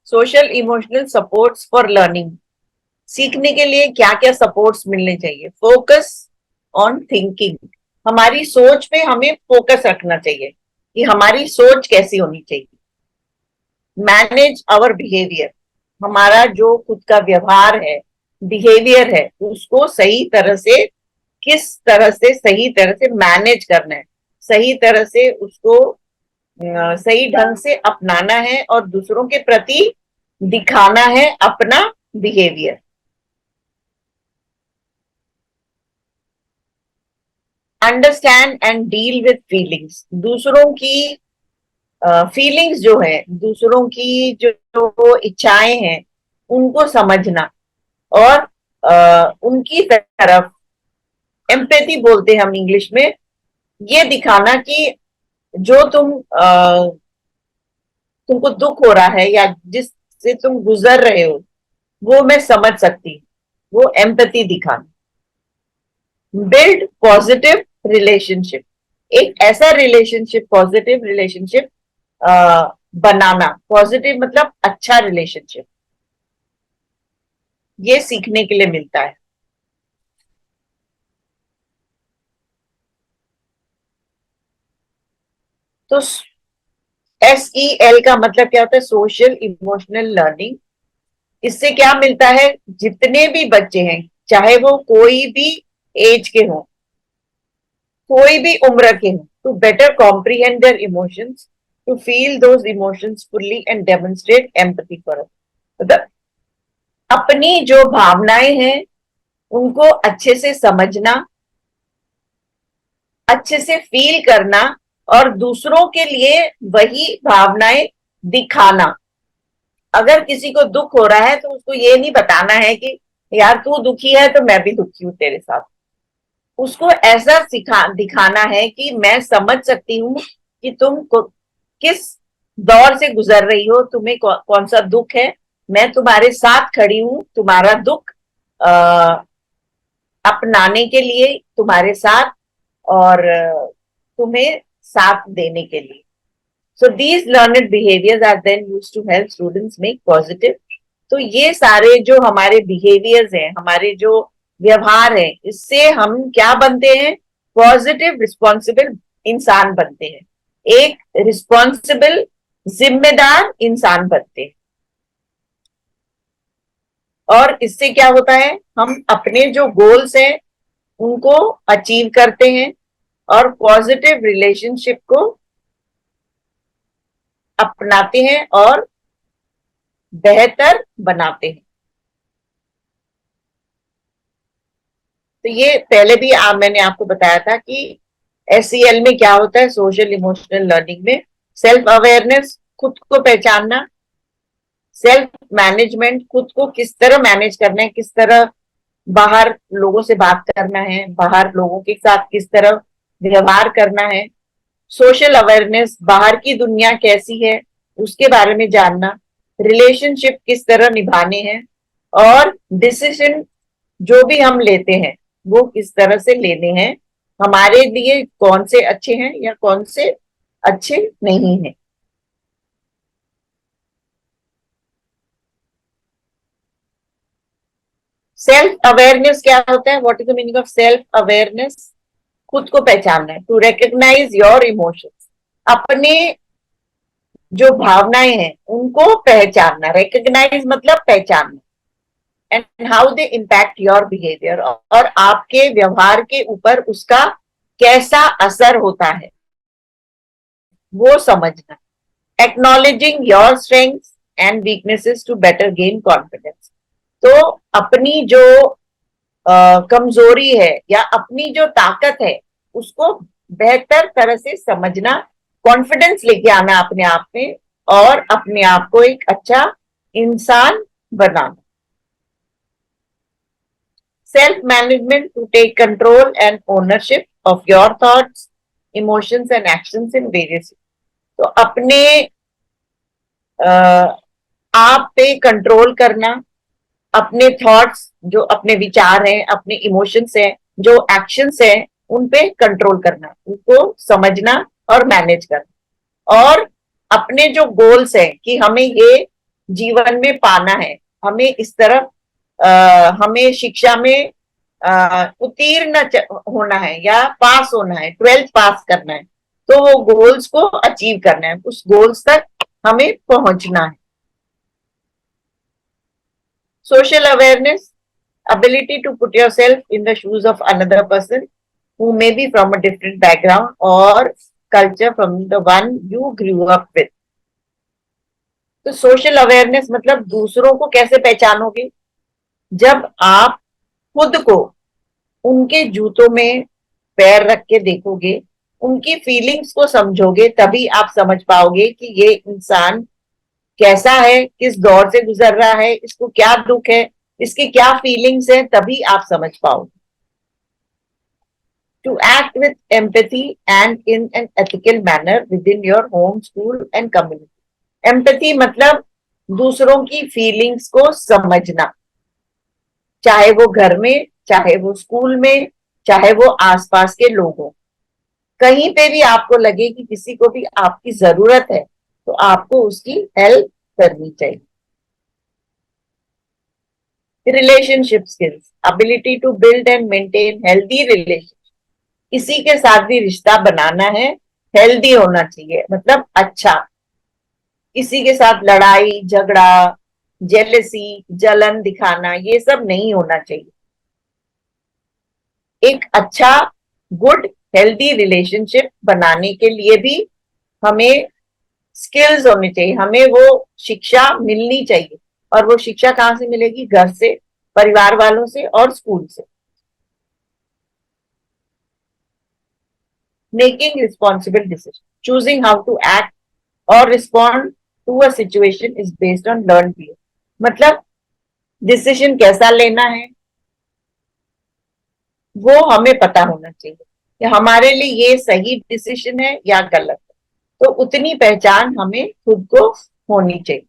Social emotional supports for learning, सीखने के लिए क्या क्या सपोर्ट्स मिलने चाहिए? फोकस ऑन थिंकिंग, हमारी सोच पे हमें फोकस रखना चाहिए कि हमारी सोच कैसी होनी चाहिए। मैनेज आवर बिहेवियर, हमारा जो खुद का व्यवहार है, बिहेवियर है, उसको सही तरह से, किस तरह से सही तरह से मैनेज करना है, सही तरह से उसको सही ढंग से अपनाना है और दूसरों के प्रति दिखाना है अपना behaviour. Understand and deal with feelings, दूसरों की फीलिंग्स जो है, दूसरों की जो इच्छाएं हैं, उनको समझना और उनकी तरफ, एम्पैथी बोलते हैं हम इंग्लिश में, ये दिखाना कि जो तुमको दुख हो रहा है या जिससे तुम गुजर रहे हो वो मैं समझ सकती हूँ, वो एम्पैथी दिखाना। बिल्ड पॉजिटिव रिलेशनशिप, एक ऐसा रिलेशनशिप, पॉजिटिव रिलेशनशिप बनाना, पॉजिटिव मतलब अच्छा रिलेशनशिप, ये सीखने के लिए मिलता है। तो SEL का मतलब क्या होता है? Social emotional learning. इससे क्या मिलता है? जितने भी बच्चे हैं, चाहे वो कोई भी एज के हों, कोई भी उम्र के हों, to better comprehend their emotions, to feel those emotions fully and demonstrate empathy for others. मतलब अपनी जो भावनाएं हैं उनको अच्छे से समझना, अच्छे से फील करना और दूसरों के लिए वही भावनाएं दिखाना। अगर किसी को दुख हो रहा है तो उसको ये नहीं बताना है कि यार तू दुखी है तो मैं भी दुखी हूं तेरे साथ। उसको ऐसा दिखाना है कि मैं समझ सकती हूँ कि तुम किस दौर से गुजर रही हो, तुम्हें कौन सा दुख है, मैं तुम्हारे साथ खड़ी हूं तुम्हारा दुख अपनाने के लिए, तुम्हारे साथ, और तुम्हें साथ देने के लिए। So these learned behaviors are then used to help students make positive। तो ये सारे जो हमारे behaviors हैं, हमारे जो व्यवहार हैं, इससे हम क्या बनते हैं? पॉजिटिव रिस्पॉन्सिबल इंसान बनते हैं, एक रिस्पॉन्सिबल जिम्मेदार इंसान बनते हैं। और इससे क्या होता है? हम अपने जो गोल्स हैं उनको अचीव करते हैं और पॉजिटिव रिलेशनशिप को अपनाते हैं और बेहतर बनाते हैं। तो ये पहले भी मैंने आपको बताया था कि SEL में क्या होता है, सोशल इमोशनल लर्निंग में सेल्फ अवेयरनेस, खुद को पहचानना, सेल्फ मैनेजमेंट, खुद को किस तरह मैनेज करना है, किस तरह बाहर लोगों से बात करना है, बाहर लोगों के साथ किस तरह व्यवहार करना है, सोशल अवेयरनेस, बाहर की दुनिया कैसी है उसके बारे में जानना, रिलेशनशिप किस तरह निभाने हैं, और डिसीजन जो भी हम लेते हैं वो किस तरह से लेने हैं, हमारे लिए कौन से अच्छे हैं या कौन से अच्छे नहीं हैं। सेल्फ अवेयरनेस क्या होता है? What is the meaning of self awareness? खुद को पहचानना है, टू रिकॉग्नाइज योर इमोशंस, अपने जो भावनाएं हैं उनको पहचानना, रिकॉग्नाइज मतलब पहचानना, and how they impact your behaviour, और आपके व्यवहार के ऊपर उसका कैसा असर होता है वो समझना, acknowledging your strengths and weaknesses to better gain confidence. तो अपनी जो कमजोरी है या अपनी जो ताकत है उसको बेहतर तरह से समझना, कॉन्फिडेंस लेके आना अपने आप में और अपने आप को एक अच्छा इंसान बनाना। Self management, to take control and ownership of your thoughts, emotions and actions in various. तो अपने आप पे कंट्रोल करना, अपने थॉट्स, जो अपने विचार हैं, अपने इमोशंस हैं, जो एक्शंस हैं, उन पे कंट्रोल करना, उनको समझना और मैनेज करना, और अपने जो गोल्स हैं कि हमें ये जीवन में पाना है, हमें इस तरफ हमें शिक्षा में उत्तीर्ण होना है या पास होना है, 12th पास करना है, तो वो गोल्स को अचीव करना है, उस गोल्स तक हमें पहुंचना है। Social awareness, ability to put yourself in the shoes of another person who may be from a different background or culture from the one you grew up with। तो social awareness मतलब दूसरों को कैसे पहचानोगे? जब आप खुद को उनके जूतों में पैर रख के देखोगे, उनकी फीलिंग्स को समझोगे, तभी आप समझ पाओगे कि ये इंसान कैसा है, किस दौर से गुजर रहा है, इसको क्या दुख है, इसकी क्या फीलिंग्स है, तभी आप समझ पाओगे। To act with empathy and in an ethical manner within your home, school and community. Empathy मतलब दूसरों की फीलिंग्स को समझना, चाहे वो घर में, चाहे वो स्कूल में, चाहे वो आसपास के लोग हों। कहीं पे भी आपको लगे कि किसी को भी आपकी जरूरत है तो आपको उसकी हेल्प करनी चाहिए। Relationship skills, ability to build and maintain healthy relation, किसी के साथ भी रिश्ता बनाना है हेल्दी होना चाहिए, मतलब अच्छा, किसी के साथ लड़ाई झगड़ा, जेलसी, जलन दिखाना, ये सब नहीं होना चाहिए। एक अच्छा गुड हेल्दी रिलेशनशिप बनाने के लिए भी हमें स्किल्स होने चाहिए, हमें वो शिक्षा मिलनी चाहिए। और वो शिक्षा कहाँ से मिलेगी? घर से, परिवार वालों से और स्कूल से। Making responsible decision, choosing how to act or respond to a situation is based on learn behaviour, मतलब डिसीजन कैसा लेना है वो हमें पता होना चाहिए कि हमारे लिए ये सही डिसीजन है या गलत है, तो उतनी पहचान हमें खुद को होनी चाहिए।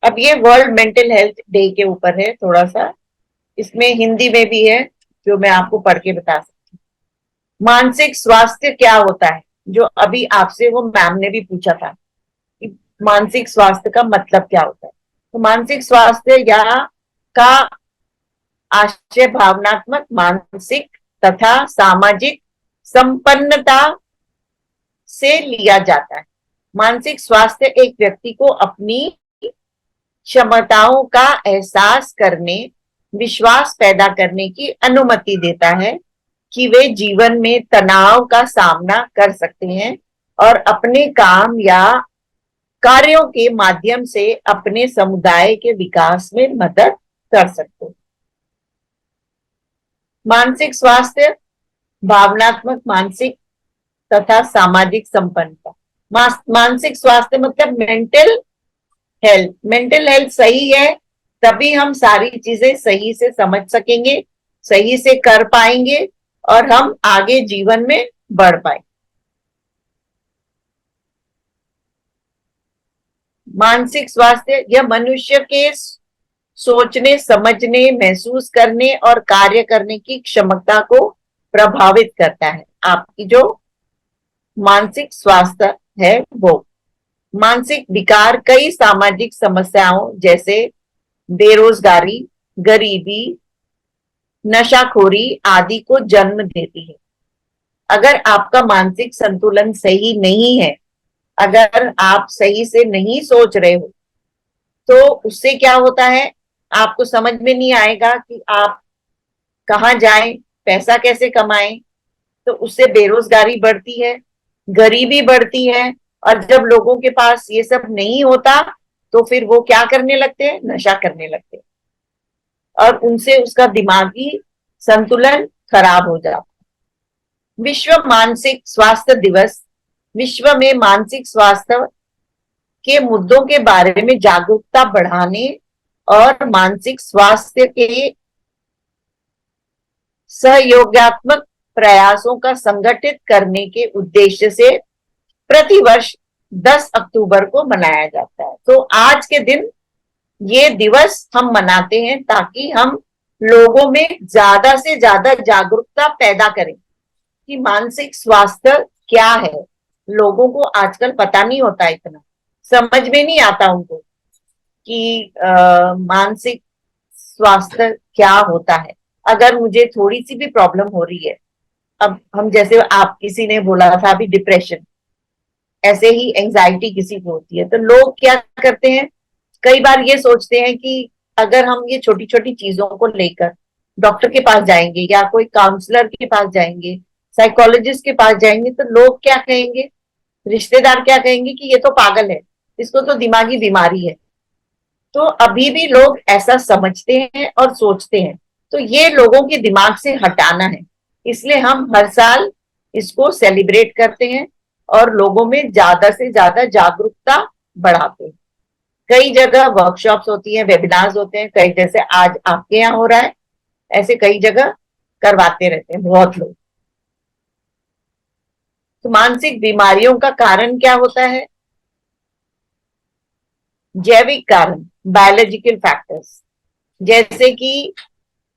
अब ये वर्ल्ड मेंटल हेल्थ डे के ऊपर है थोड़ा सा, इसमें हिंदी में भी है जो मैं आपको पढ़ के बता सकती हूँ। मानसिक स्वास्थ्य क्या होता है, जो अभी आपसे वो मैम ने भी पूछा था कि मानसिक स्वास्थ्य का मतलब क्या होता है। तो मानसिक स्वास्थ्य या का आशय भावनात्मक, मानसिक तथा सामाजिक संपन्नता से लिया जाता है। मानसिक स्वास्थ्य एक व्यक्ति को अपनी क्षमताओं का एहसास करने, विश्वास पैदा करने की अनुमति देता है कि वे जीवन में तनाव का सामना कर सकते हैं और अपने काम या कार्यों के माध्यम से अपने समुदाय के विकास में मदद कर सकते हैं। मानसिक स्वास्थ्य, भावनात्मक, मानसिक तथा सामाजिक संपन्नता। मानसिक स्वास्थ्य मतलब मेंटल हेल्थ। मेंटल हेल्थ सही है तभी हम सारी चीजें सही से समझ सकेंगे, सही से कर पाएंगे और हम आगे जीवन में बढ़ पाएंगे। मानसिक स्वास्थ्य यह मनुष्य के सोचने, समझने, महसूस करने और कार्य करने की क्षमता को प्रभावित करता है। आपकी जो मानसिक स्वास्थ्य है वो, मानसिक विकार कई सामाजिक समस्याओं जैसे बेरोजगारी, गरीबी, नशाखोरी आदि को जन्म देती है। अगर आपका मानसिक संतुलन सही नहीं है, अगर आप सही से नहीं सोच रहे हो, तो उससे क्या होता है, आपको समझ में नहीं आएगा कि आप कहाँ जाएं, पैसा कैसे कमाएं, तो उससे बेरोजगारी बढ़ती है, गरीबी बढ़ती है। और जब लोगों के पास ये सब नहीं होता तो फिर वो क्या करने लगते हैं? नशा करने लगते हैं और उनसे उसका दिमागी संतुलन खराब हो जाता है। विश्व मानसिक स्वास्थ्य दिवस विश्व में मानसिक स्वास्थ्य के मुद्दों के बारे में जागरूकता बढ़ाने और मानसिक स्वास्थ्य के सहयोगात्मक प्रयासों का संगठित करने के उद्देश्य से प्रतिवर्ष 10 अक्टूबर को मनाया जाता है। तो आज के दिन ये दिवस हम मनाते हैं ताकि हम लोगों में ज्यादा से ज्यादा जागरूकता पैदा करें कि मानसिक स्वास्थ्य क्या है। लोगों को आजकल पता नहीं होता, इतना समझ में नहीं आता उनको कि मानसिक स्वास्थ्य क्या होता है। अगर मुझे थोड़ी सी भी प्रॉब्लम हो रही है, अब हम जैसे आप किसी ने बोला था अभी डिप्रेशन, ऐसे ही एंजाइटी किसी को होती है, तो लोग क्या करते हैं, कई बार ये सोचते हैं कि अगर हम ये छोटी छोटी चीजों को लेकर डॉक्टर के पास जाएंगे या कोई काउंसलर के पास जाएंगे, साइकोलॉजिस्ट के पास जाएंगे, तो लोग क्या कहेंगे, रिश्तेदार क्या कहेंगे कि ये तो पागल है, इसको तो दिमागी बीमारी है। तो अभी भी लोग ऐसा समझते हैं और सोचते हैं, तो ये लोगों के दिमाग से हटाना है। इसलिए हम हर साल इसको सेलिब्रेट करते हैं और लोगों में ज्यादा से ज्यादा जागरूकता बढ़ाते हैं। कई जगह वर्कशॉप्स होती हैं, वेबिनार्स होते हैं, कई जैसे आज आपके यहाँ हो रहा है, ऐसे कई जगह करवाते रहते हैं बहुत लोग। तो मानसिक बीमारियों का कारण क्या होता है? जैविक कारण, बायोलॉजिकल फैक्टर्स, जैसे कि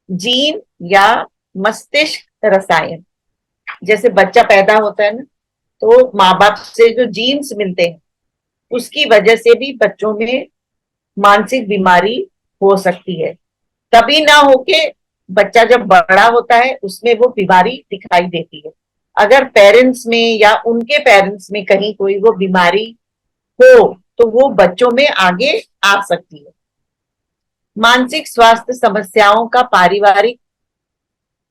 जीन या मस्तिष्क रसायन। जैसे बच्चा पैदा होता है ना, तो माँ बाप से जो जीन्स मिलते हैं उसकी वजह से भी बच्चों में मानसिक बीमारी हो सकती है। तभी ना होके बच्चा जब बड़ा होता है उसमें वो बीमारी दिखाई देती है। अगर पेरेंट्स में या उनके पेरेंट्स में कहीं कोई वो बीमारी हो तो वो बच्चों में आगे आ सकती है। मानसिक स्वास्थ्य समस्याओं का पारिवारिक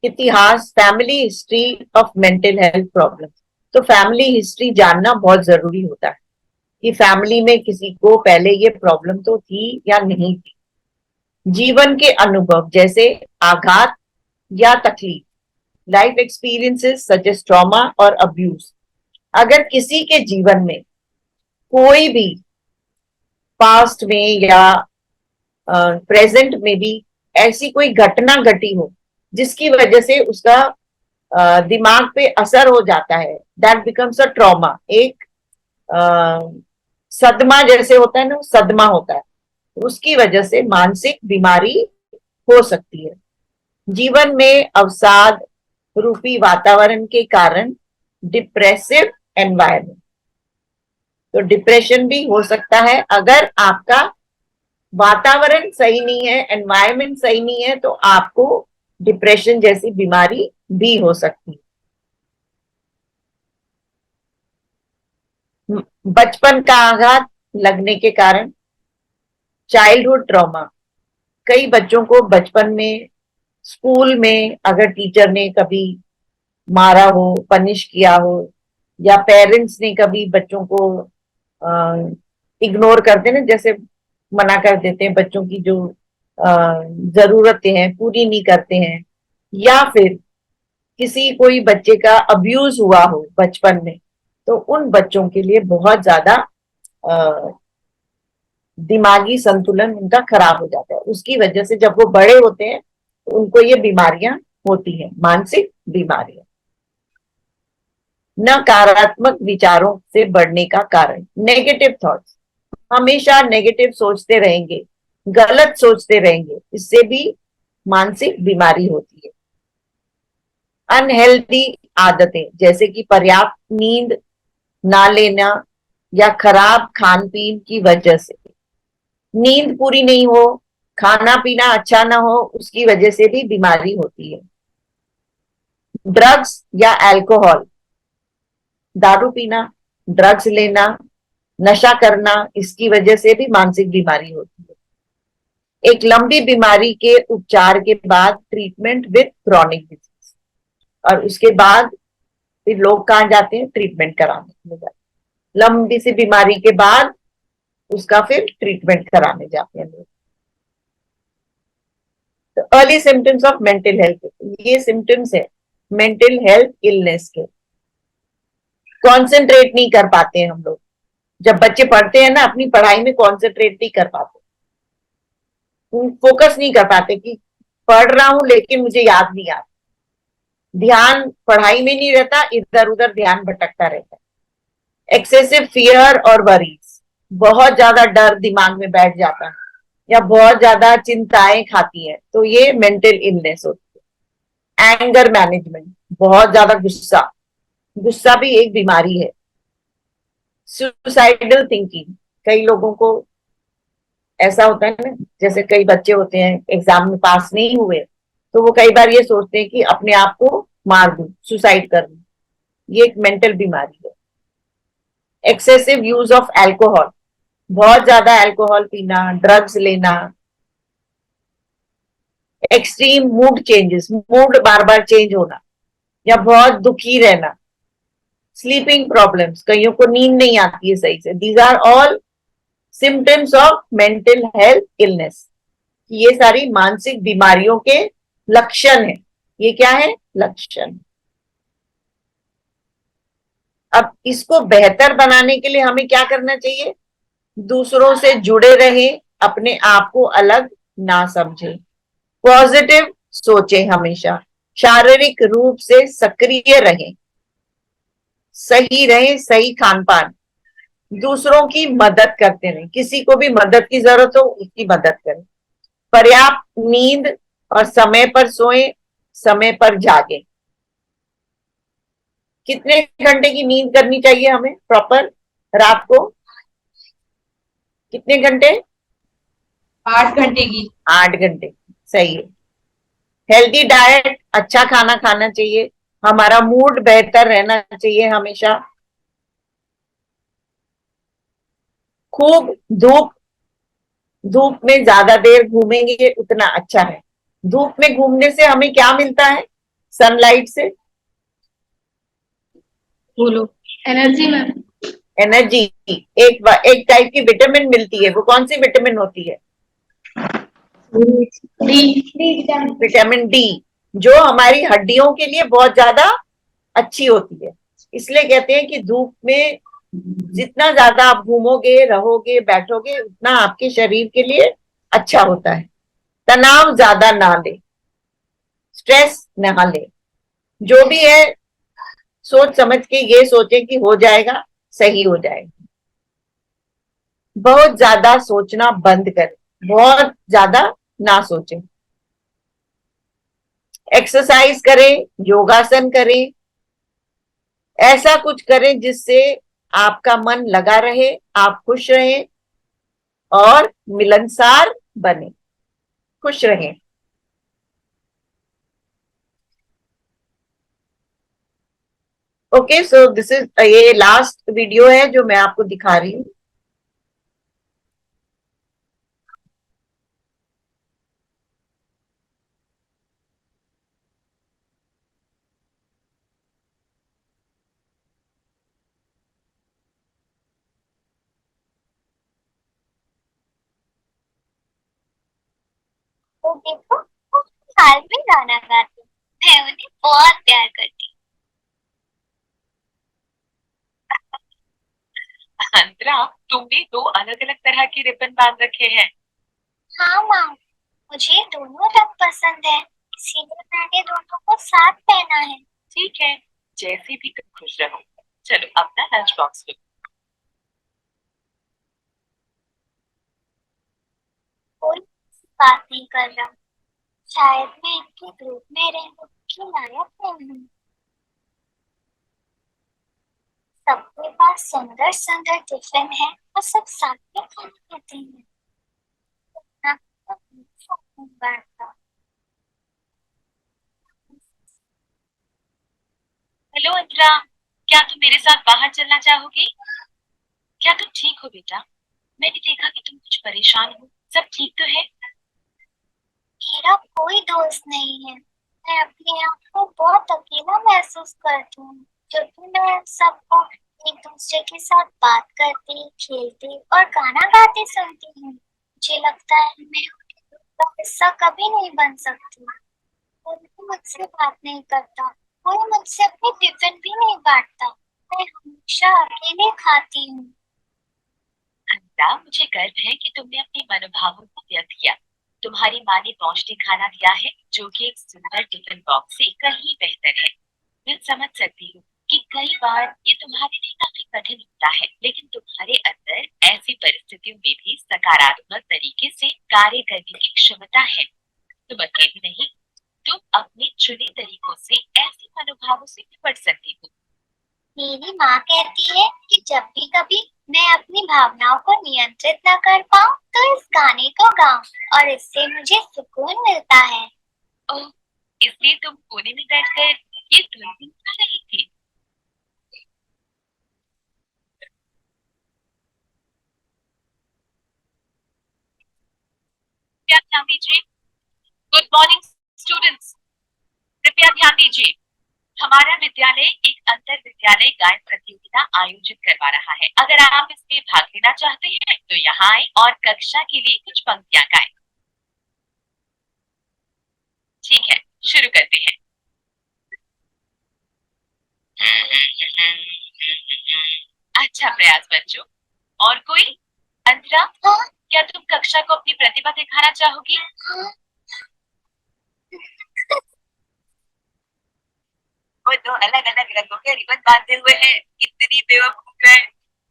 इतिहास, family history of mental health problem. तो फैमिली हिस्ट्री जानना बहुत जरूरी होता है कि फैमिली में किसी को पहले ये प्रॉब्लम तो थी या नहीं थी। जीवन के अनुभव जैसे आघात या तकलीफ, life experiences such as trauma और अब्यूज। अगर किसी के जीवन में कोई भी पास्ट में या प्रेजेंट में भी ऐसी कोई घटना घटी हो जिसकी वजह से उसका दिमाग पे असर हो जाता है, दैट बिकम्स अ ट्रॉमा। एक सदमा जैसे होता है ना, सदमा होता है, उसकी वजह से मानसिक बीमारी हो सकती है। जीवन में अवसाद रूपी वातावरण के कारण डिप्रेसिव एनवायरनमेंट, तो डिप्रेशन भी हो सकता है। अगर आपका वातावरण सही नहीं है, एनवायरनमेंट सही नहीं है, तो आपको डिप्रेशन जैसी बीमारी भी हो सकती है। बचपन का आघात लगने के कारण चाइल्डहुड ट्रॉमा, कई बच्चों को बचपन में स्कूल में अगर टीचर ने कभी मारा हो, पनिश किया हो, या पेरेंट्स ने कभी बच्चों को इग्नोर करते ना, जैसे मना कर देते हैं, बच्चों की जो जरूरतें हैं पूरी नहीं करते हैं, या फिर किसी कोई बच्चे का अब्यूज हुआ हो बचपन में, तो उन बच्चों के लिए बहुत ज्यादा दिमागी संतुलन उनका खराब हो जाता है। उसकी वजह से जब वो बड़े होते हैं तो उनको ये बीमारियां होती हैं, मानसिक बीमारियां। नकारात्मक विचारों से बढ़ने का कारण नेगेटिव थॉट्स, हमेशा नेगेटिव सोचते रहेंगे, गलत सोचते रहेंगे, इससे भी मानसिक बीमारी होती है। अनहेल्दी आदतें जैसे कि पर्याप्त नींद ना लेना या खराब खान पीन की वजह से, नींद पूरी नहीं हो, खाना पीना अच्छा ना हो, उसकी वजह से भी बीमारी होती है। ड्रग्स या अल्कोहल, दारू पीना, ड्रग्स लेना, नशा करना, इसकी वजह से भी मानसिक बीमारी होती है। एक लंबी बीमारी के उपचार के बाद ट्रीटमेंट विद क्रॉनिक डिजीज, और उसके बाद फिर लोग कहाँ जाते हैं, ट्रीटमेंट कराने के लिए। लंबी सी बीमारी के बाद उसका फिर ट्रीटमेंट कराने जाते हैं लोग। तो early symptoms of mental health, ये सिम्टम्स है मेंटल हेल्थ इलनेस के। कॉन्सेंट्रेट नहीं कर पाते हैं हम लोग, जब बच्चे पढ़ते हैं ना, अपनी पढ़ाई में कॉन्सेंट्रेट नहीं कर पाते, फोकस नहीं कर पाते कि पढ़ रहा हूं लेकिन मुझे याद नहीं आता, ध्यान पढ़ाई में नहीं रहता, इधर उधर ध्यान भटकता रहता है। एक्सेसिव फियर और वरीज, बहुत ज्यादा डर दिमाग में बैठ जाता है या बहुत ज्यादा चिंताएं खाती है, तो ये मेंटल इलनेस होती है। एंगर मैनेजमेंट, बहुत ज्यादा गुस्सा, गुस्सा भी एक बीमारी है। सुसाइडल थिंकिंग, कई लोगों को ऐसा होता है ना, जैसे कई बच्चे होते हैं एग्जाम में पास नहीं हुए तो वो कई बार ये सोचते हैं कि अपने आप को मार दूं, सुसाइड कर दूं, ये एक मेंटल बीमारी है। एक्सेसिव यूज ऑफ अल्कोहल, बहुत ज्यादा अल्कोहल पीना, ड्रग्स लेना। एक्सट्रीम मूड चेंजेस, मूड बार बार चेंज होना या बहुत दुखी रहना। स्लीपिंग प्रॉब्लम्स, कईयों को नींद नहीं आती है सही से। These are all symptoms of mental health illness. ये सारी मानसिक बीमारियों के लक्षण है। ये क्या है, लक्षण। अब इसको बेहतर बनाने के लिए हमें क्या करना चाहिए, दूसरों से जुड़े रहें, अपने आप को अलग ना समझें, पॉजिटिव सोचें, हमेशा शारीरिक रूप से सक्रिय रहें, सही रहें, सही खान पान, दूसरों की मदद करते रहें, किसी को भी मदद की जरूरत हो उसकी मदद करें, पर्याप्त नींद और समय पर सोएं, समय पर जागें। कितने घंटे की नींद करनी चाहिए हमें प्रॉपर रात को? कितने घंटे? 8 घंटे की। 8 घंटे, सही है। हेल्दी डाइट, अच्छा खाना खाना चाहिए, हमारा मूड बेहतर रहना चाहिए हमेशा। खूब धूप, धूप में ज्यादा देर घूमेंगे उतना अच्छा है। धूप में घूमने से हमें क्या मिलता है सनलाइट से? बोलो। Energy ma'am. एनर्जी। एक टाइप की विटामिन मिलती है, वो कौन सी विटामिन होती है? विटामिन डी, जो हमारी हड्डियों के लिए बहुत ज्यादा अच्छी होती है। इसलिए कहते हैं कि धूप में जितना ज्यादा आप घूमोगे, रहोगे, बैठोगे, उतना आपके शरीर के लिए अच्छा होता है। तनाव ज्यादा ना ले, स्ट्रेस ना ले, जो भी है सोच समझ के ये सोचे कि हो जाएगा, सही हो जाएगा। बहुत ज्यादा सोचना बंद करें, बहुत ज्यादा ना सोचें। एक्सरसाइज करें, योगासन करें, ऐसा कुछ करें जिससे आपका मन लगा रहे, आप खुश रहें और मिलनसार बने, खुश रहें। ओके, सो दिस इज, ये लास्ट वीडियो है जो मैं आपको दिखा रही हूँ। तो देखो वो हाल में गाना गाती हूँ। मैं उन्हें बहुत प्यार करती अंतरा, तुमने 2 अलग-अलग तरह के रिबन बांध रखे हैं। हूँ। हाँ माँ, मुझे दोनों रंग पसंद है, इसीलिए मैंने दोनों को साथ पहना है। ठीक है, जैसे भी तुम खुश रहो। चलो अपना लंच बॉक्स लो। कोई बात नहीं कर रहा, शायद मैं इनके ग्रुप में रहने की लायक नहीं हूँ। सबके पास सुंदर सुंदर टिफिन है और सब साथ में खाना खाते हैं। हाँ, तो साथ में बैठता। हेलो अंतरा, क्या तुम मेरे साथ बाहर चलना चाहोगी? क्या तुम ठीक हो बेटा? मैंने देखा कि तुम कुछ परेशान हो। सब ठीक तो है? मेरा कोई दोस्त नहीं है, मैं अपने आप को बहुत अकेला महसूस करती हूँ, क्योंकि मैं सबको एक दूसरे के साथ बात करते, खेलते और गाना गाते सुनती हूँ। मुझे लगता है मैं उनके ग्रुप का हिस्सा कभी नहीं बन सकती। कोई मुझसे बात नहीं करता, कोई मुझसे अपनी टिफिन भी नहीं बांटता, मैं हमेशा अकेले खाती हूँ। अंतरा, मुझे गर्व है कि तुमने अपने मनोभावों को व्यक्त किया। तुम्हारी माँ ने पौष्टिक खाना दिया है, जो कि एक सुंदर टिफिन बॉक्स से कहीं बेहतर है। मैं समझ सकती हूँ कि कई बार ये तुम्हारे लिए काफी कठिन होता है, लेकिन तुम्हारे अंदर ऐसी परिस्थितियों में भी सकारात्मक तरीके से कार्य करने की क्षमता है। तुम अकेली नहीं, तुम अपने चुने तरीकों से ऐसे मनोभावों से निपट सकती हो। मेरी माँ कहती है कि जब भी कभी मैं अपनी भावनाओं को नियंत्रित न कर पाऊँ तो इस गाने को गाऊं और इससे मुझे सुकून मिलता है। ओह, इसलिए तुम कोने में बैठकर ये धुन गुनगुना रही थी। कृपया ध्यान दीजिए। गुड मॉर्निंग स्टूडेंट्स, कृपया ध्यान दीजिए। हमारा विद्यालय एक अंतर विद्यालय गायन प्रतियोगिता आयोजित करवा रहा है। अगर आप इसमें भाग लेना चाहते हैं तो यहाँ आए और कक्षा के लिए कुछ पंक्तियां गाएं। ठीक है, शुरू करते हैं। अच्छा प्रयास बच्चों। और कोई? अंतरा, हाँ, क्या तुम कक्षा को अपनी प्रतिभा दिखाना चाहोगी? हाँ। वो तो अलग अलग रंगों के रिबन बांधे हुए हैं, इतनी बेवकूफ है।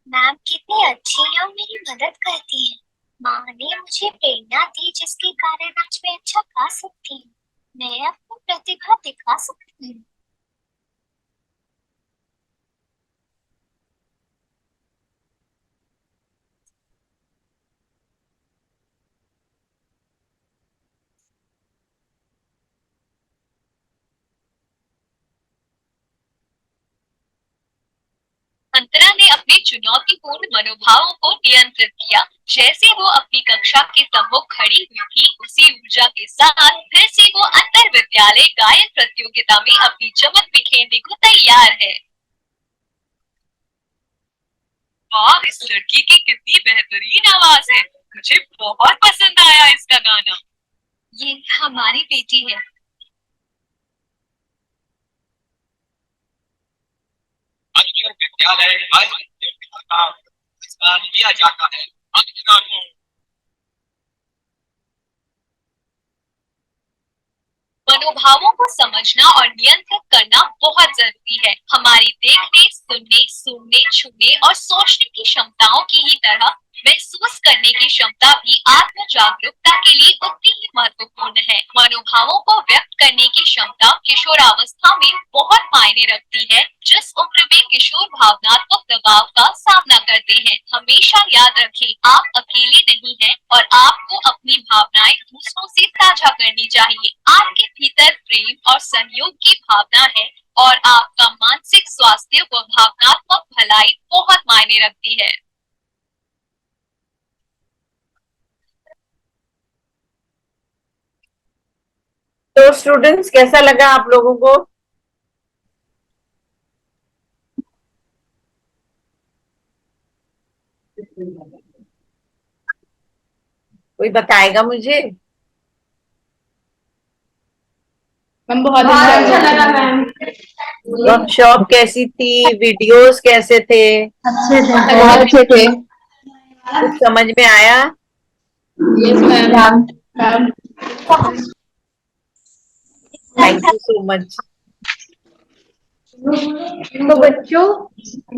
मैम कितनी अच्छी है और मेरी मदद करती है। माँ ने मुझे प्रेरणा दी जिसके कारण आज मैं अच्छा गा सकती हूँ। मैं अपनी प्रतिभा दिखा सकती हूँ। चुनौतीपूर्ण मनोभावों को नियंत्रित किया। जैसे वो अपनी कक्षा के सम्मुख खड़ी हुई थी, उसी ऊर्जा के साथ फिर से वो अंतर विद्यालय गायन प्रतियोगिता में अपनी चमक बिखेरने को तैयार है। वाह, इस लड़की की कितनी बेहतरीन आवाज है। मुझे बहुत पसंद आया इसका गाना। ये हमारी बेटी है। अंतर विद्यालय गायन प्रतियोगिता का पुरस्कार दिया जाता है अंजना को। मनोभावों को समझना और नियंत्रित करना बहुत जरूरी है। हमारी देखने, सुनने, सूंघने, छूने और सोचने की क्षमताओं की ही तरह महसूस करने की क्षमता भी आत्म जागरूकता के लिए उतनी ही महत्वपूर्ण है। मनोभावों को व्यक्त करने की क्षमता किशोरावस्था में बहुत मायने रखती है। जिस उम्र में किशोर भावनात्मक दबाव का सामना करते हैं, हमेशा याद रखें, आप अकेले नहीं हैं और आपको अपनी भावनाएं दूसरों से साझा करनी चाहिए। आपके भीतर प्रेम और सहयोग की भावना है और आपका मानसिक स्वास्थ्य व भावनात्मक भलाई बहुत मायने रखती है। तो स्टूडेंट्स, कैसा लगा आप लोगों को? कोई बताएगा मुझे? मैम बहुत अच्छा लगा मैम। वर्कशॉप कैसी थी? वीडियोस कैसे थे? अच्छे से बहुत अच्छे थे। कुछ समझ में आया? Yes ma'am. Ma'am thank you so much. तो बच्चों,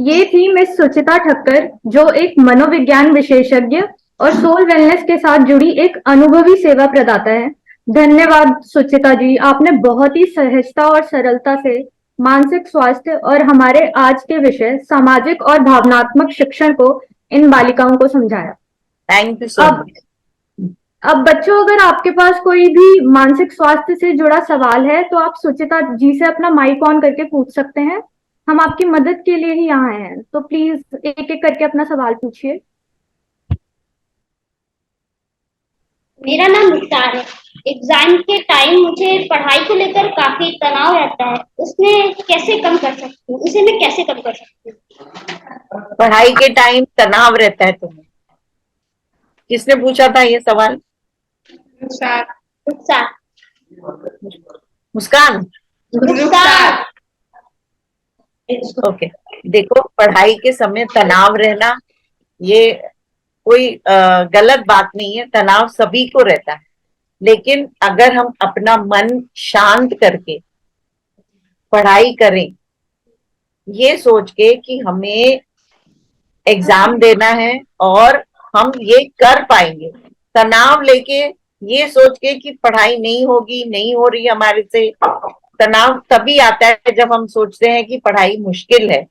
ये थी मिस सुचिता ठक्कर, जो एक मनोविज्ञान विशेषज्ञ और सोल वेलनेस के साथ जुड़ी एक अनुभवी सेवा प्रदाता है। धन्यवाद सुचिता जी, आपने बहुत ही सहजता और सरलता से मानसिक स्वास्थ्य और हमारे आज के विषय सामाजिक और भावनात्मक शिक्षण को इन बालिकाओं को समझाया। थैंक यू सो अब मच। अब बच्चों, अगर आपके पास कोई भी मानसिक स्वास्थ्य से जुड़ा सवाल है तो आप सुचिता जी से अपना माइक ऑन करके पूछ सकते हैं। हम आपकी मदद के लिए ही यहाँ हैं, तो प्लीज एक एक करके अपना सवाल पूछिए। मेरा नाम मुख्तार है। एग्जाम के टाइम मुझे पढ़ाई को लेकर काफी तनाव रहता है, उसमें कैसे कम कर सकती हूँ, उसे मैं कैसे कम कर सकती हूँ? पढ़ाई के टाइम तनाव रहता है तुम्हें? किसने पूछा था ये सवाल? रुखसार। मुस्कान। रुखसार। ओके, देखो, पढ़ाई के समय तनाव रहना ये कोई गलत बात नहीं है। तनाव सभी को रहता है, लेकिन अगर हम अपना मन शांत करके पढ़ाई करें, ये सोच के कि हमें एग्जाम देना है और हम ये कर पाएंगे, तनाव लेके ये सोच के कि पढ़ाई नहीं होगी, नहीं हो रही हमारे से, तनाव तभी आता है जब हम सोचते हैं कि पढ़ाई मुश्किल है,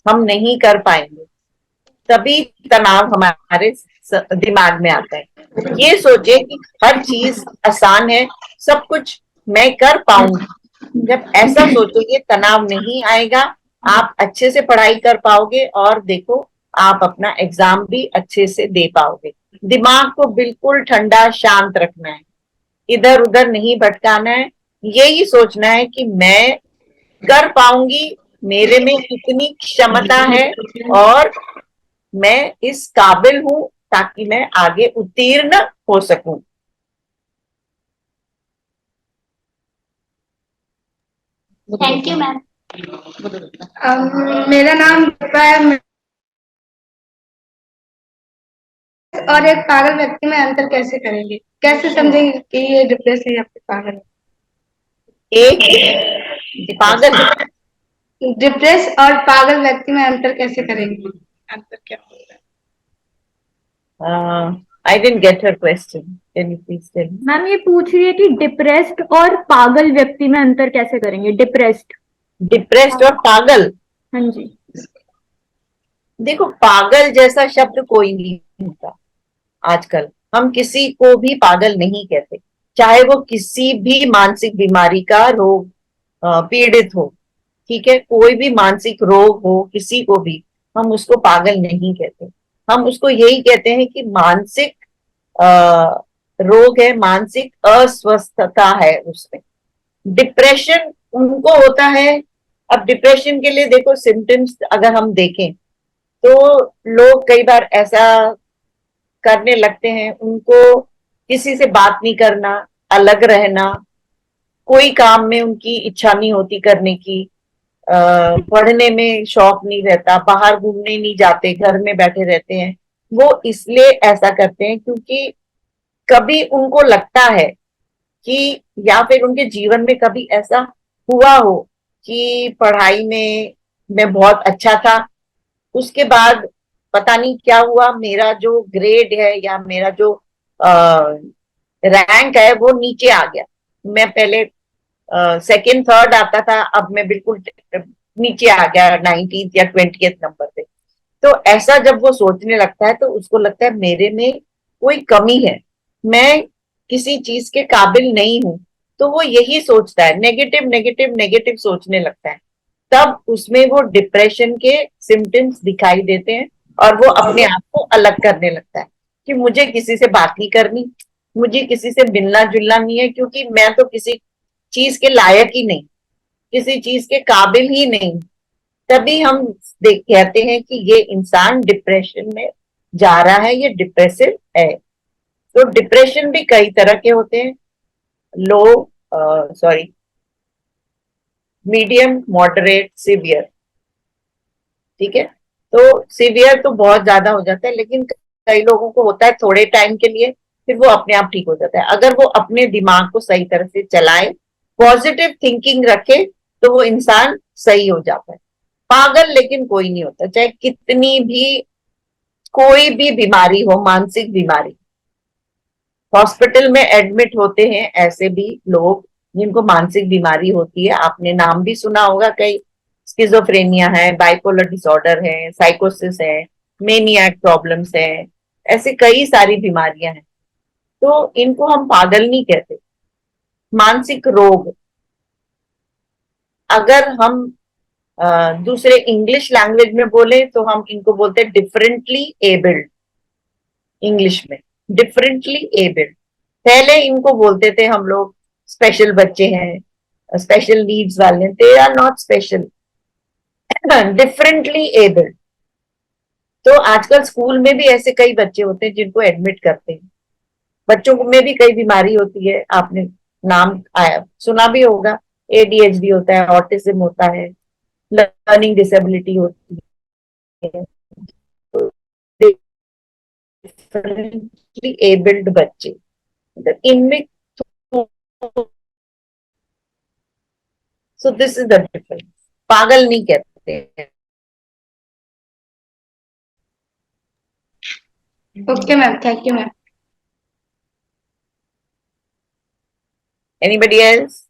हम नहीं कर पाएंगे, तभी तनाव हमारे दिमाग में आता है। ये सोचे कि हर चीज आसान है, सब कुछ मैं कर पाऊंगी। जब ऐसा सोचोगे तनाव नहीं आएगा, आप अच्छे से पढ़ाई कर पाओगे और देखो, आप अपना एग्जाम भी अच्छे से दे पाओगे। दिमाग को बिल्कुल ठंडा शांत रखना है, इधर उधर नहीं भटकाना है। यही सोचना है कि मैं कर पाऊंगी, मेरे में कितनी क्षमता है और मैं इस काबिल हूं ताकि मैं आगे उत्तीर्ण हो सकूं। Thank you ma'am. मेरा नाम है और एक पागल व्यक्ति में अंतर कैसे करेंगे, कैसे समझेंगे कि ये डिप्रेस है या फिर पागल है? एक पागल, डिप्रेस और पागल व्यक्ति में अंतर कैसे करेंगे, अंतर क्या होता है? I didn't get her question. Can you please tell me? Ma'am ये पूछ रही है कि डिप्रेस्ड और पागल व्यक्ति में अंतर कैसे करेंगे। डिप्रेस्ड और पागल। हाँ जी। देखो, पागल जैसा शब्द कोई नहीं होता। आजकल हम किसी को भी पागल नहीं कहते, चाहे वो किसी भी मानसिक बीमारी का रोग पीड़ित हो। ठीक है, कोई भी मानसिक रोग हो किसी को भी, हम उसको पागल नहीं कहते, हम उसको यही कहते हैं कि मानसिक रोग है, मानसिक अस्वस्थता है उसमें। डिप्रेशन उनको होता है। अब डिप्रेशन के लिए देखो सिम्टम्स अगर हम देखें तो लोग कई बार ऐसा करने लगते हैं, उनको किसी से बात नहीं करना, अलग रहना, कोई काम में उनकी इच्छा नहीं होती करने की, पढ़ने में शौक नहीं रहता, बाहर घूमने नहीं जाते, घर में बैठे रहते हैं। वो इसलिए ऐसा करते हैं क्योंकि कभी उनको लगता है कि, या फिर उनके जीवन में कभी ऐसा हुआ हो कि पढ़ाई में मैं बहुत अच्छा था, उसके बाद पता नहीं क्या हुआ, मेरा जो ग्रेड है या मेरा जो रैंक है वो नीचे आ गया। मैं पहले सेकंड थर्ड आता था, अब मैं बिल्कुल नीचे आ गया 19th या 20th नंबर पे। तो ऐसा जब वो सोचने लगता है तो उसको लगता है मेरे में कोई कमी है, मैं किसी चीज के काबिल नहीं हूं। तो वो यही सोचता है, नेगेटिव नेगेटिव नेगेटिव सोचने लगता है। तब उसमें वो डिप्रेशन के सिम्टम्स दिखाई देते हैं और वो अपने आप को अलग करने लगता है कि मुझे किसी से बात नहीं करनी, मुझे किसी से मिलना जुलना नहीं है, क्योंकि मैं तो किसी चीज के लायक ही नहीं, किसी चीज के काबिल ही नहीं। तभी हम कहते हैं कि ये इंसान डिप्रेशन में जा रहा है, ये डिप्रेसिव है। तो डिप्रेशन भी कई तरह के होते हैं, लो, सॉरी, मीडियम, मॉडरेट, सिवियर। ठीक है, तो सिवियर तो बहुत ज्यादा हो जाता है, लेकिन कई लोगों को होता है थोड़े टाइम के लिए, फिर वो अपने आप ठीक हो जाता है। अगर वो अपने दिमाग को सही तरह से चलाए, पॉजिटिव थिंकिंग रखे, तो वो इंसान सही हो जाता है। पागल लेकिन कोई नहीं होता, चाहे कितनी भी कोई भी बीमारी हो, मानसिक बीमारी। हॉस्पिटल में एडमिट होते हैं ऐसे भी लोग जिनको मानसिक बीमारी होती है, आपने नाम भी सुना होगा कई, स्किज़ोफ्रेनिया है, बाइपोलर डिसऑर्डर है, साइकोसिस है, मेनियाक प्रॉब्लम्स है, ऐसे कई सारी बीमारियां हैं। तो इनको हम पागल नहीं कहते, मानसिक रोग। अगर हम दूसरे इंग्लिश लैंग्वेज में बोले तो हम इनको बोलते हैं डिफरेंटली एबल्ड। इंग्लिश में डिफरेंटली एबल्ड, पहले इनको बोलते थे हम लोग स्पेशल बच्चे हैं, स्पेशल नीड्स वाले, they are not special, differently abled. तो आजकल स्कूल में भी ऐसे कई बच्चे होते हैं जिनको एडमिट करते हैं। बच्चों में भी कई बीमारी होती है, आपने नाम सुना भी होगा, ADHD होता है, ऑटिज्म होता है, लर्निंग डिसेबिलिटी होती है। डिफरेंटली एबल्ड बच्चे, मतलब इनमें, so this is the difference. पागल नहीं कहते हैं। Okay ma'am, thank you ma'am. Anybody else?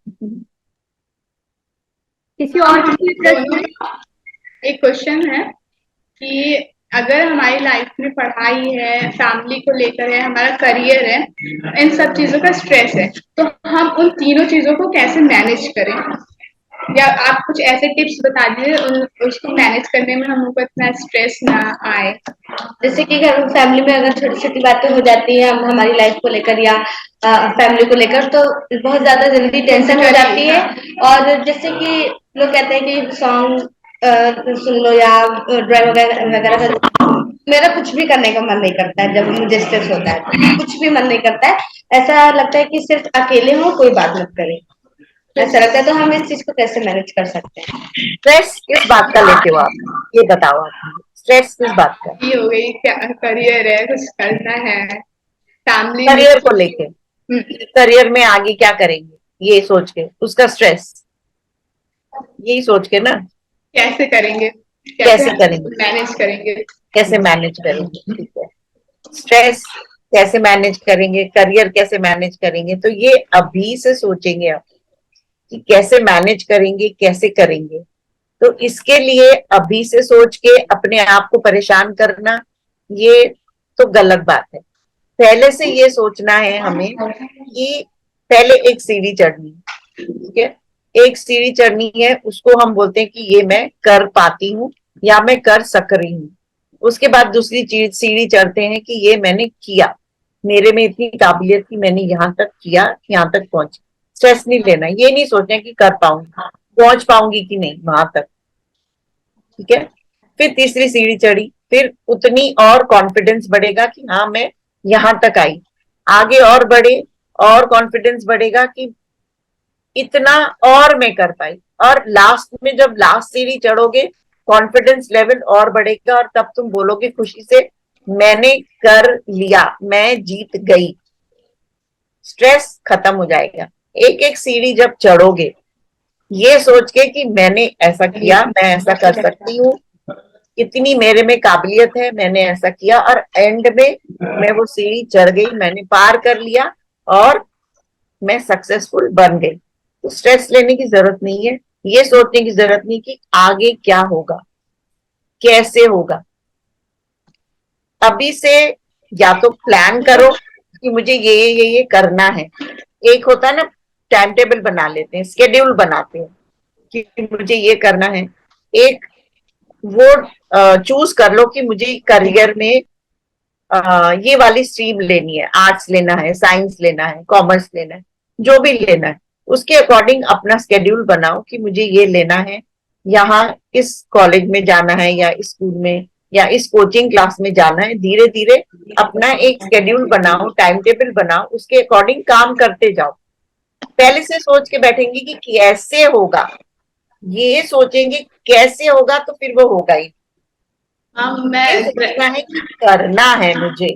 किसी और किसी प्रश्न? एक क्वेश्चन है कि अगर हमारी लाइफ में पढ़ाई है, फैमिली को लेकर है, हमारा करियर है, इन सब चीजों का स्ट्रेस है, तो हम उन तीनों चीजों को कैसे मैनेज करें? या आप कुछ ऐसे टिप्स बता दीजिए उसको मैनेज करने में हमको इतना स्ट्रेस ना आए। जैसे कि घर फैमिली में अगर छोटी छोटी बातें हो जाती है हमारी लाइफ को लेकर या फैमिली को लेकर, तो बहुत ज्यादा जल्दी टेंशन हो जाती है। और जैसे कि लोग कहते हैं कि सॉन्ग सुन लो या ड्राइव वगैरह मेरा कुछ भी करने का मन नहीं करता है। जब मुझे स्ट्रेस होता है कुछ भी मन नहीं करता है, ऐसा लगता है कि सिर्फ अकेले हो, कोई बात मत करे, ऐसा लगता है। तो हम इस चीज को कैसे मैनेज कर सकते हैं? स्ट्रेस किस बात का लेते हो आप, ये बताओ आप, स्ट्रेस किस बात का? ये हो गई, क्या करियर है, कुछ करना है, फैमिली करियर को लेके, करियर में आगे क्या करेंगे ये सोच के, उसका स्ट्रेस, यही सोच के ना, कैसे करेंगे, कैसे करेंगे, मैनेज करेंगे, कैसे मैनेज करेंगे। ठीक है, स्ट्रेस कैसे मैनेज करेंगे, करियर कैसे मैनेज करेंगे, तो ये अभी से सोचेंगे आप कि कैसे मैनेज करेंगे, कैसे करेंगे। तो इसके लिए अभी से सोच के अपने आप को परेशान करना, ये तो गलत बात है। पहले से ये सोचना है हमें कि पहले एक सीढ़ी चढ़नी, ठीक है, एक सीढ़ी चढ़नी है, उसको हम बोलते हैं कि ये मैं कर पाती हूँ, या मैं कर सक रही हूँ। उसके बाद दूसरी चीज सीढ़ी चढ़ते हैं कि ये मैंने किया, मेरे में इतनी काबिलियत थी, मैंने यहाँ तक किया, यहाँ तक पहुंची। स्ट्रेस नहीं लेना, ये नहीं सोचना कि कर पाऊंगी, पहुंच पाऊंगी कि नहीं वहां तक, ठीक है। फिर तीसरी सीढ़ी चढ़ी, फिर उतनी और कॉन्फिडेंस बढ़ेगा कि हाँ मैं यहाँ तक आई, आगे और बढ़े, और कॉन्फिडेंस बढ़ेगा कि इतना और मैं कर पाई, और लास्ट में जब लास्ट सीढ़ी चढ़ोगे कॉन्फिडेंस लेवल और बढ़ेगा, और तब तुम बोलोगे खुशी से मैंने कर लिया, मैं जीत गई। स्ट्रेस खत्म हो जाएगा। एक एक सीढ़ी जब चढ़ोगे ये सोच के कि मैंने ऐसा किया, मैं ऐसा कर सकती हूँ, कितनी मेरे में काबिलियत है, मैंने ऐसा किया, और एंड में मैं वो सीढ़ी चढ़ गई, मैंने पार कर लिया और मैं सक्सेसफुल बन गई। तो स्ट्रेस लेने की जरूरत नहीं है, ये सोचने की जरूरत नहीं कि आगे क्या होगा, कैसे होगा। अभी से या तो प्लान करो कि मुझे ये करना है। एक होता है ना, टाइम टेबल बना लेते हैं, स्केड्यूल बनाते हैं कि मुझे ये करना है। एक वो चूज कर लो कि मुझे करियर में ये वाली स्ट्रीम लेनी है, आर्ट्स लेना है, साइंस लेना है, कॉमर्स लेना है, जो भी लेना है उसके अकॉर्डिंग अपना स्केड्यूल बनाओ कि मुझे ये लेना है, यहाँ इस कॉलेज में जाना है या इस स्कूल में या इस कोचिंग क्लास में जाना है। धीरे धीरे अपना एक स्केड्यूल बनाओ, टाइम टेबल बनाओ, उसके अकॉर्डिंग काम करते जाओ। पहले से सोच के बैठेंगे कि कैसे होगा, ये सोचेंगे कैसे होगा तो फिर वो होगा ही। हाँ ये सोचना है कि करना है, मुझे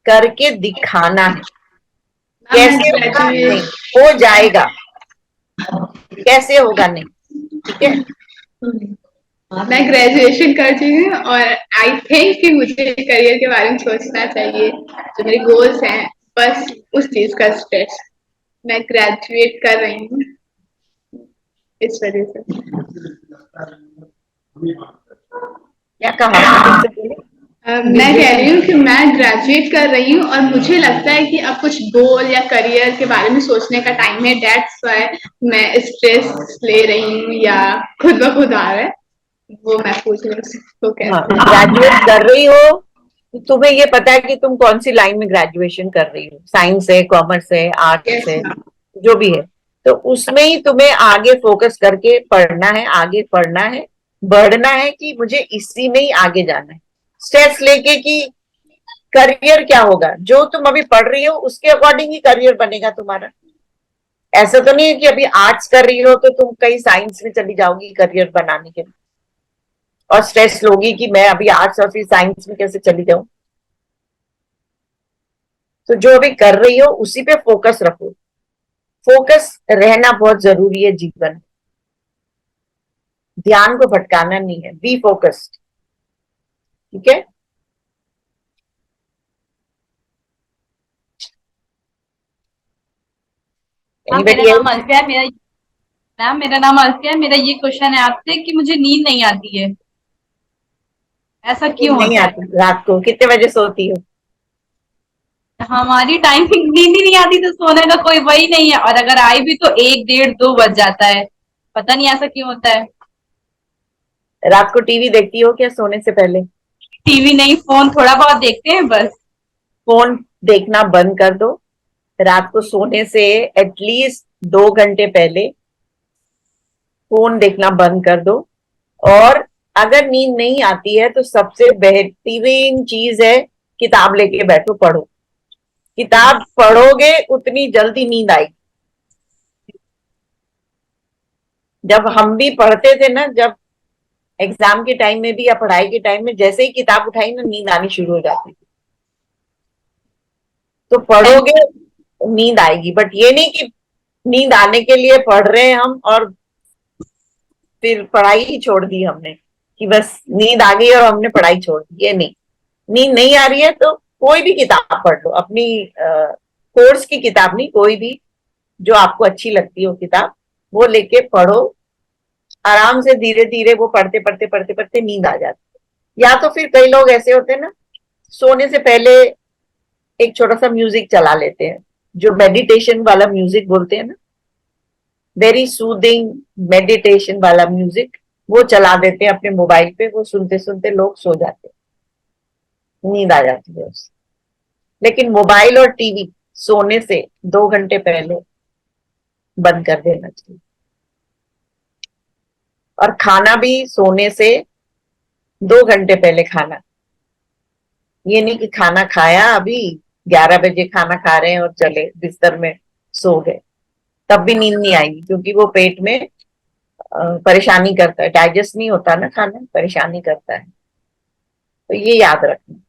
करके दिखाना है। कैसे होगा नहीं, हो जाएगा, कैसे होगा नहीं, ठीक है। मैं ग्रेजुएशन कर चुकी हूँ और आई थिंक कि मुझे करियर के बारे में सोचना चाहिए, जो मेरे गोल्स हैं, बस उस चीज का स्ट्रेस। मैं ग्रेजुएट कर रही हूँ इस वजह से। क्या कहा? मैं कह रही हूँ कि मैं ग्रेजुएट कर रही हूँ और मुझे लगता है कि अब कुछ गोल या करियर के बारे में सोचने का टाइम है। दैट्स व्हाई मैं स्ट्रेस ले रही हूँ या खुद ब खुद आ रहा है, वो मैं पूछ रही हूँ तो कैसे। ग्रेजुएट कर रही हो तो तुम्हें ये पता है कि तुम कौन सी लाइन में ग्रेजुएशन कर रही हो, साइंस है, कॉमर्स है, आर्ट्स है, जो भी है, तो उसमें ही तुम्हें आगे फोकस करके पढ़ना है, आगे पढ़ना है, बढ़ना है कि मुझे इसी में ही आगे जाना है। स्ट्रेस लेके कि करियर क्या होगा, जो तुम अभी पढ़ रही हो उसके अकॉर्डिंग ही करियर बनेगा तुम्हारा। ऐसा तो नहीं है कि अभी आर्ट्स कर रही हो तो तुम कहीं साइंस में चली जाओगी करियर बनाने के लिए, और स्ट्रेस लोगी कि मैं अभी आर्ट्स और फिर साइंस में कैसे चली जाऊं। तो जो अभी कर रही हो उसी पे फोकस रखो। फोकस रहना बहुत जरूरी है जीवन, ध्यान को भटकाना नहीं है, बी फोकस्ड, ठीक है। मेरा नाम अल्फिया है। मेरा नाम अल्फिया है। मेरा ये क्वेश्चन है आपसे कि मुझे नींद नहीं आती है, ऐसा क्यों नहीं होता है? आती? रात को कितने बजे सोती हो? हमारी टाइमिंग नींद ही नहीं आती तो सोने का कोई वही नहीं है, और अगर आई भी तो 1 1 2 बज जाता है। पता नहीं ऐसा क्यों होता है। रात को टीवी देखती हो क्या सोने से पहले? टीवी नहीं, फोन थोड़ा बहुत देखते हैं बस। फोन देखना बंद कर दो। रात को सोने से एटलीस्ट 2 घंटे पहले फोन देखना बंद कर दो। और अगर नींद नहीं आती है तो सबसे बेहतरीन चीज है किताब लेके बैठो, पढ़ो। किताब पढ़ोगे उतनी जल्दी नींद आएगी। जब हम भी पढ़ते थे ना, जब एग्जाम के टाइम में भी या पढ़ाई के टाइम में, जैसे ही किताब उठाई ना नींद आनी शुरू हो जाती थी। तो पढ़ोगे नींद आएगी, बट ये नहीं कि नींद आने के लिए पढ़ रहे हैं हम और फिर पढ़ाई ही छोड़ दी हमने, कि बस नींद आ गई और हमने पढ़ाई छोड़ दी, ये नहीं। नींद नहीं आ रही है तो कोई भी किताब पढ़ लो, अपनी कोर्स की किताब नहीं, कोई भी जो आपको अच्छी लगती हो किताब वो लेके पढ़ो। आराम से धीरे धीरे वो पढ़ते पढ़ते पढ़ते पढ़ते नींद आ जाती है। या तो फिर कई लोग ऐसे होते हैं ना, सोने से पहले एक छोटा सा म्यूजिक चला लेते हैं, जो मेडिटेशन वाला म्यूजिक बोलते हैं ना, वेरी सूदिंग मेडिटेशन वाला म्यूजिक, वो चला देते हैं अपने मोबाइल पे, वो सुनते सुनते लोग सो जाते हैं, नींद आ जाती है उससे। लेकिन मोबाइल और टीवी सोने से 2 घंटे पहले बंद कर देना चाहिए। और खाना भी सोने से 2 घंटे पहले खाना। ये नहीं कि खाना खाया अभी 11 बजे खाना खा रहे हैं और चले बिस्तर में सो गए, तब भी नींद नहीं आएगी, क्योंकि वो पेट में परेशानी करता है, डाइजेस्ट नहीं होता ना खाना, परेशानी करता है। तो ये याद रखना।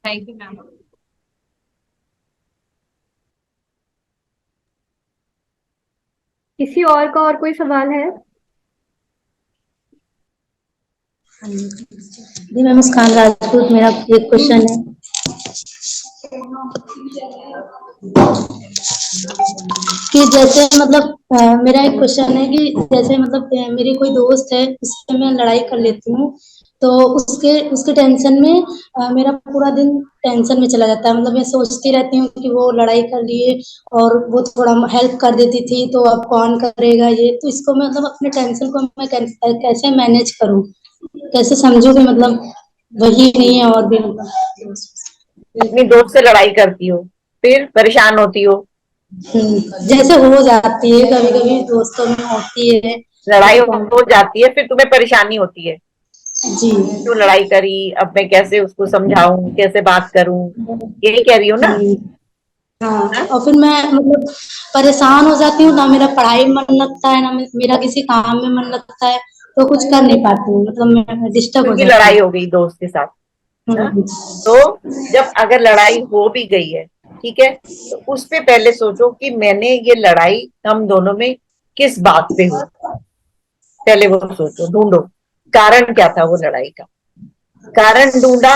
Thank you ma'am. किसी और का और कोई सवाल है? जी मैं मुस्कान राजपूत, मेरा एक क्वेश्चन है कि जैसे मतलब मेरा एक क्वेश्चन है कि जैसे मतलब मेरी कोई दोस्त है, उससे मैं लड़ाई कर लेती हूँ, तो उसके उसके टेंशन में मेरा पूरा दिन टेंशन में चला जाता है। मतलब मैं सोचती रहती हूँ कि वो लड़ाई कर लिए और वो थोड़ा हेल्प कर देती थी, तो अब कौन करेगा ये। तो इसको मैं मतलब अपने टेंशन को मैं कैसे मैनेज करूँ, कैसे समझूं कि मतलब वही नहीं है और भी मतलब अपनी दोस्त से लड़ाई करती हो, फिर परेशान होती हो, जैसे हो जाती है, कभी कभी दोस्तों में होती है लड़ाई तो हो जाती है, फिर तुम्हें परेशानी होती है, जी क्यों लड़ाई करी, अब मैं कैसे उसको समझाऊं, कैसे बात करूं, यही कह रही हो ना? हाँ। और फिर मैं मतलब परेशान हो जाती हूँ, ना मेरा पढ़ाई में मन लगता है, ना मेरा किसी काम में मन लगता है, तो कुछ कर नहीं पाती हूँ, मतलब मैं डिस्टर्ब हो क्योंकि जाती लड़ाई हूँ। हो गई दोस्त के साथ ना। तो जब अगर लड़ाई हो भी गई है, ठीक है, तो उस पे पहले सोचो कि मैंने ये लड़ाई हम दोनों में किस बात पे हुई, पहले वो सोचो, ढूंढो कारण क्या था वो लड़ाई का, कारण ढूंढा,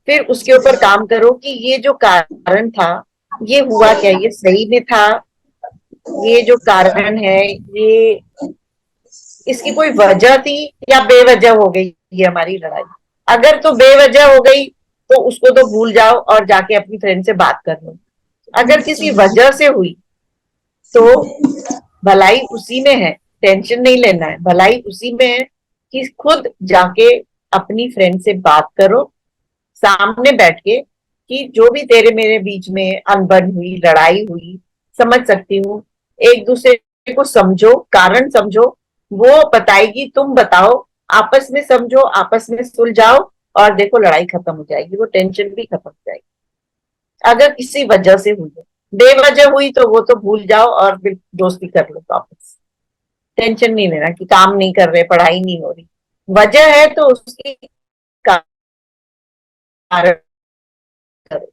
फिर उसके ऊपर काम करो कि ये जो कारण था ये हुआ क्या, ये सही में था, ये जो कारण है ये इसकी कोई वजह थी या बेवजह हो गई ये हमारी लड़ाई। अगर तो बेवजह हो गई तो उसको तो भूल जाओ और जाके अपनी फ्रेंड से बात कर लो। अगर किसी वजह से हुई तो भलाई उसी में है, टेंशन नहीं लेना है, भलाई उसी में है कि खुद जाके अपनी फ्रेंड से बात करो सामने बैठ के कि जो भी तेरे मेरे बीच में अनबन हुई, लड़ाई हुई, समझ सकती हूँ, एक दूसरे को समझो, कारण समझो, वो बताएगी, तुम बताओ, आपस में समझो, आपस में सुलझाओ, और देखो लड़ाई खत्म हो जाएगी, वो टेंशन भी खत्म हो जाएगी। अगर किसी वजह से हुई है, बेवजह हुई तो वो तो भूल जाओ और फिर दोस्ती कर लो वापस। टेंशन नहीं लेना कि काम नहीं कर रहे, पढ़ाई नहीं हो रही, वजह है तो उसकी कारण करो।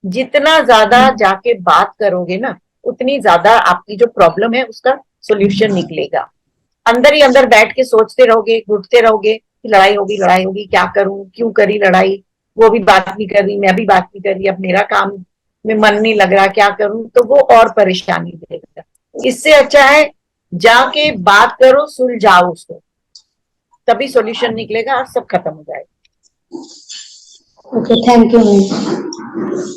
जितना ज्यादा जाके बात करोगे ना, उतनी ज्यादा आपकी जो प्रॉब्लम है उसका सोल्यूशन निकलेगा। अंदर ही अंदर बैठ के सोचते रहोगे, घुटते रहोगे कि लड़ाई होगी, क्या करूं, क्यों करी लड़ाई, वो भी बात नहीं कर रही, मैं भी बात नहीं कर रही, अब मेरा काम में मन नहीं लग रहा, क्या करूं, तो वो और परेशानी देगा। इससे अच्छा है जाके बात करो, सुलझाओ उसको, तभी सॉल्यूशन निकलेगा और सब खत्म हो जाएगा। Okay, thank you ma'am.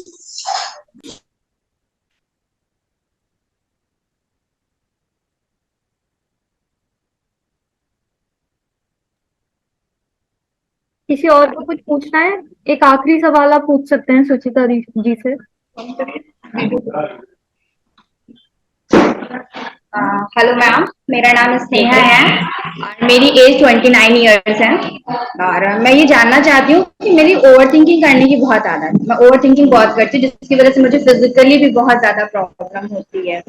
किसी और को कुछ पूछना है? एक आखिरी सवाल आप पूछ सकते हैं सुचिता जी से। हेलो मैम, मेरा नाम स्नेहा है और मेरी एज 29 ईयर्स है। और मैं ये जानना चाहती हूँ कि मेरी ओवर थिंकिंग करने की बहुत आदत है। मैं ओवर थिंकिंग बहुत करती हूँ, जिसकी वजह से मुझे फिजिकली भी बहुत ज्यादा प्रॉब्लम होती है।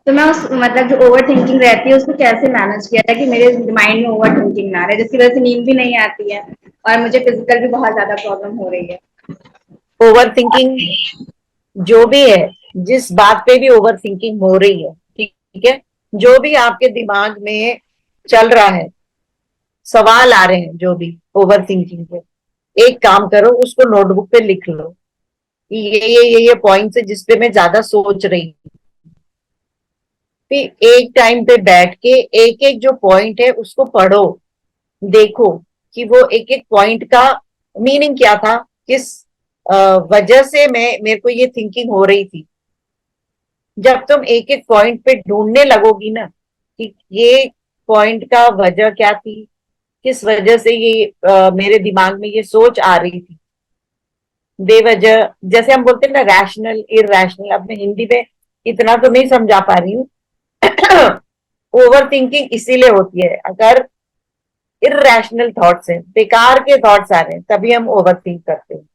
तो मैं उस मतलब जो ओवर थिंकिंग रहती है उसको कैसे मैनेज किया जाए कि मेरे माइंड में ओवर थिंकिंग ना रहे, जिसकी वजह से नींद भी नहीं आती है और मुझे फिजिकल भी बहुत ज्यादा प्रॉब्लम हो रही है। ओवर थिंकिंग जो भी है, जिस बात पे भी ओवर थिंकिंग हो रही है, ठीक है, जो भी आपके दिमाग में चल रहा है, सवाल आ रहे हैं जो भी ओवर थिंकिंग के, एक काम करो, उसको नोटबुक पे लिख लो कि ये पॉइंट्स है जिस पे मैं ज्यादा सोच रही हूँ। फिर एक टाइम पे बैठ के एक एक जो पॉइंट है उसको पढ़ो, देखो कि वो एक एक पॉइंट का मीनिंग क्या था, किस वजह से मेरे को ये थिंकिंग हो रही थी। जब तुम एक एक पॉइंट पे ढूंढने लगोगी ना कि ये पॉइंट का वजह क्या थी, किस वजह से ये मेरे दिमाग में ये सोच आ रही थी बेवजह। जैसे हम बोलते हैं ना रैशनल इरैशनल, अब मैं हिंदी में इतना तो नहीं समझा पा रही हूँ। ओवर थिंकिंग इसीलिए होती है, अगर इरैशनल थॉट्स हैं, बेकार के थॉट्स आ रहे हैं, तभी हम ओवर थिंक करते हैं।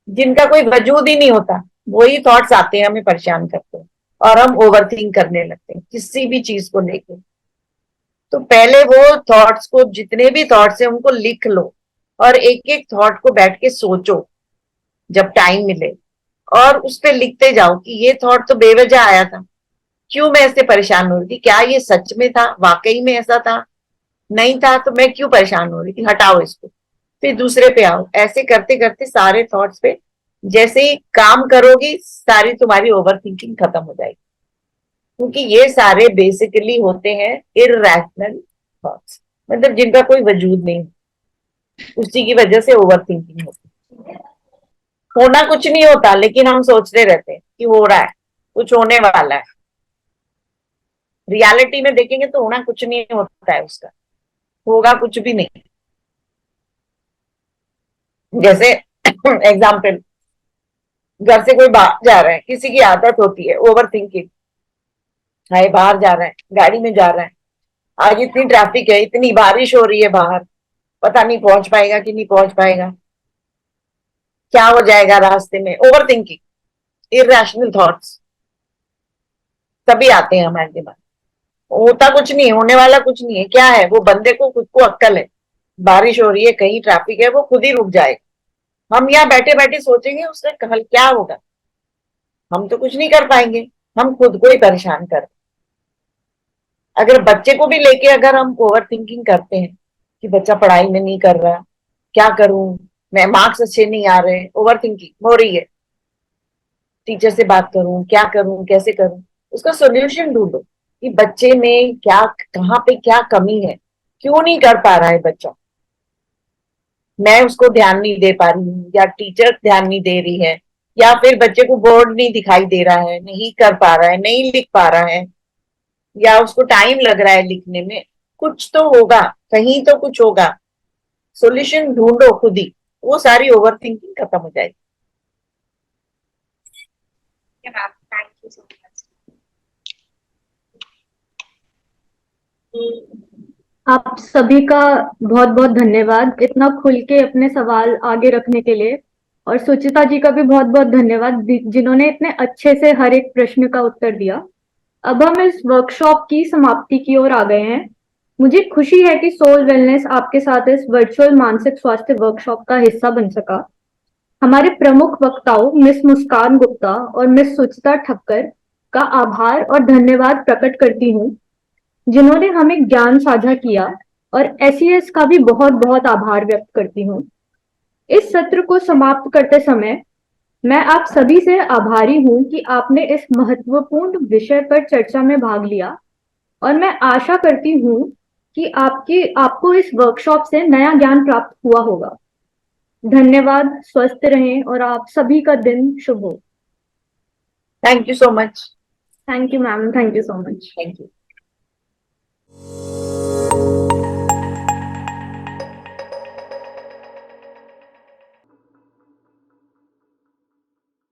जिनका कोई वजूद ही नहीं होता वही थॉट्स आते हैं, हमें परेशान करते हैं और हम ओवर थिंक करने लगते हैं किसी भी चीज को लेकर। तो पहले वो थॉट्स को, जितने भी थॉट्स हैं उनको लिख लो और एक एक थॉट को बैठ के सोचो जब टाइम मिले, और उस पर लिखते जाओ कि ये थॉट तो बेवजह आया था, क्यों मैं इससे परेशान हो रही थी, क्या ये सच में था, वाकई में ऐसा था, नहीं था तो मैं क्यों परेशान हो रही थी, हटाओ इसको, फिर दूसरे पे आओ। ऐसे करते करते सारे थॉट्स पे जैसे ही काम करोगी सारी तुम्हारी ओवर थिंकिंग खत्म हो जाएगी, क्योंकि ये सारे बेसिकली होते हैं इरैशनल थॉट्स, मतलब जिनका कोई वजूद नहीं, उसी की वजह से ओवर थिंकिंग होती है। होना कुछ नहीं होता, लेकिन हम सोचते रहते हैं कि हो रहा है, कुछ होने वाला है। रियलिटी में देखेंगे तो होना कुछ नहीं होता है, उसका होगा कुछ भी नहीं। जैसे एग्जाम्पल, घर से कोई बाहर जा रहा है, किसी की आदत होती है ओवर थिंकिंग, हाय बाहर जा रहा है, गाड़ी में जा रहा है, आज इतनी ट्रैफिक है, इतनी बारिश हो रही है बाहर, पता नहीं पहुंच पाएगा कि नहीं पहुंच पाएगा, क्या हो जाएगा रास्ते में, ओवर थिंकिंग, इरैशनल थॉट्स तभी आते हैं हमारे दिमाग। होता कुछ नहीं, होने वाला कुछ नहीं है, क्या है, वो बंदे को खुद को अक्ल है, बारिश हो रही है, कहीं ट्रैफिक है, वो खुद ही रुक जाएगा। हम यहाँ बैठे बैठे सोचेंगे उसका कल क्या होगा, हम तो कुछ नहीं कर पाएंगे, हम खुद को ही परेशान कर। अगर बच्चे को भी लेके अगर हम ओवर थिंकिंग करते हैं कि बच्चा पढ़ाई में नहीं कर रहा, क्या करूं मैं, मार्क्स अच्छे नहीं आ रहे, ओवर थिंकिंग हो रही है, टीचर से बात करूं, क्या करूं, कैसे करूं, उसका सोल्यूशन ढूंढो कि बच्चे में क्या, कहाँ पे क्या कमी है, क्यों नहीं कर पा रहा है बच्चा, मैं उसको ध्यान नहीं दे पा रही हूँ, या टीचर ध्यान नहीं दे रही है, या फिर बच्चे को बोर्ड नहीं दिखाई दे रहा है, नहीं कर पा रहा है, नहीं लिख पा रहा है, या उसको टाइम लग रहा है लिखने में, कुछ तो होगा, कहीं तो कुछ होगा, सॉल्यूशन ढूंढो खुद ही, वो सारी ओवर थिंकिंग खत्म हो जाएगी। Thank you so much. आप सभी का बहुत बहुत धन्यवाद इतना खुल के अपने सवाल आगे रखने के लिए, और सुचिता जी का भी बहुत बहुत धन्यवाद जिन्होंने इतने अच्छे से हर एक प्रश्न का उत्तर दिया। अब हम इस वर्कशॉप की समाप्ति की ओर आ गए हैं। मुझे खुशी है कि सोल वेलनेस आपके साथ इस वर्चुअल मानसिक स्वास्थ्य वर्कशॉप का हिस्सा बन सका। हमारे प्रमुख वक्ताओं मिस मुस्कान गुप्ता और मिस सुचिता ठक्कर का आभार और धन्यवाद प्रकट करती हूँ, जिन्होंने हमें ज्ञान साझा किया, और SES का भी बहुत बहुत आभार व्यक्त करती हूँ। इस सत्र को समाप्त करते समय मैं आप सभी से आभारी हूँ कि आपने इस महत्वपूर्ण विषय पर चर्चा में भाग लिया, और मैं आशा करती हूँ कि आपको इस वर्कशॉप से नया ज्ञान प्राप्त हुआ होगा। धन्यवाद, स्वस्थ रहें और आप सभी का दिन शुभ हो। Thank you so much. Thank you ma'am, thank you so much. Thank you.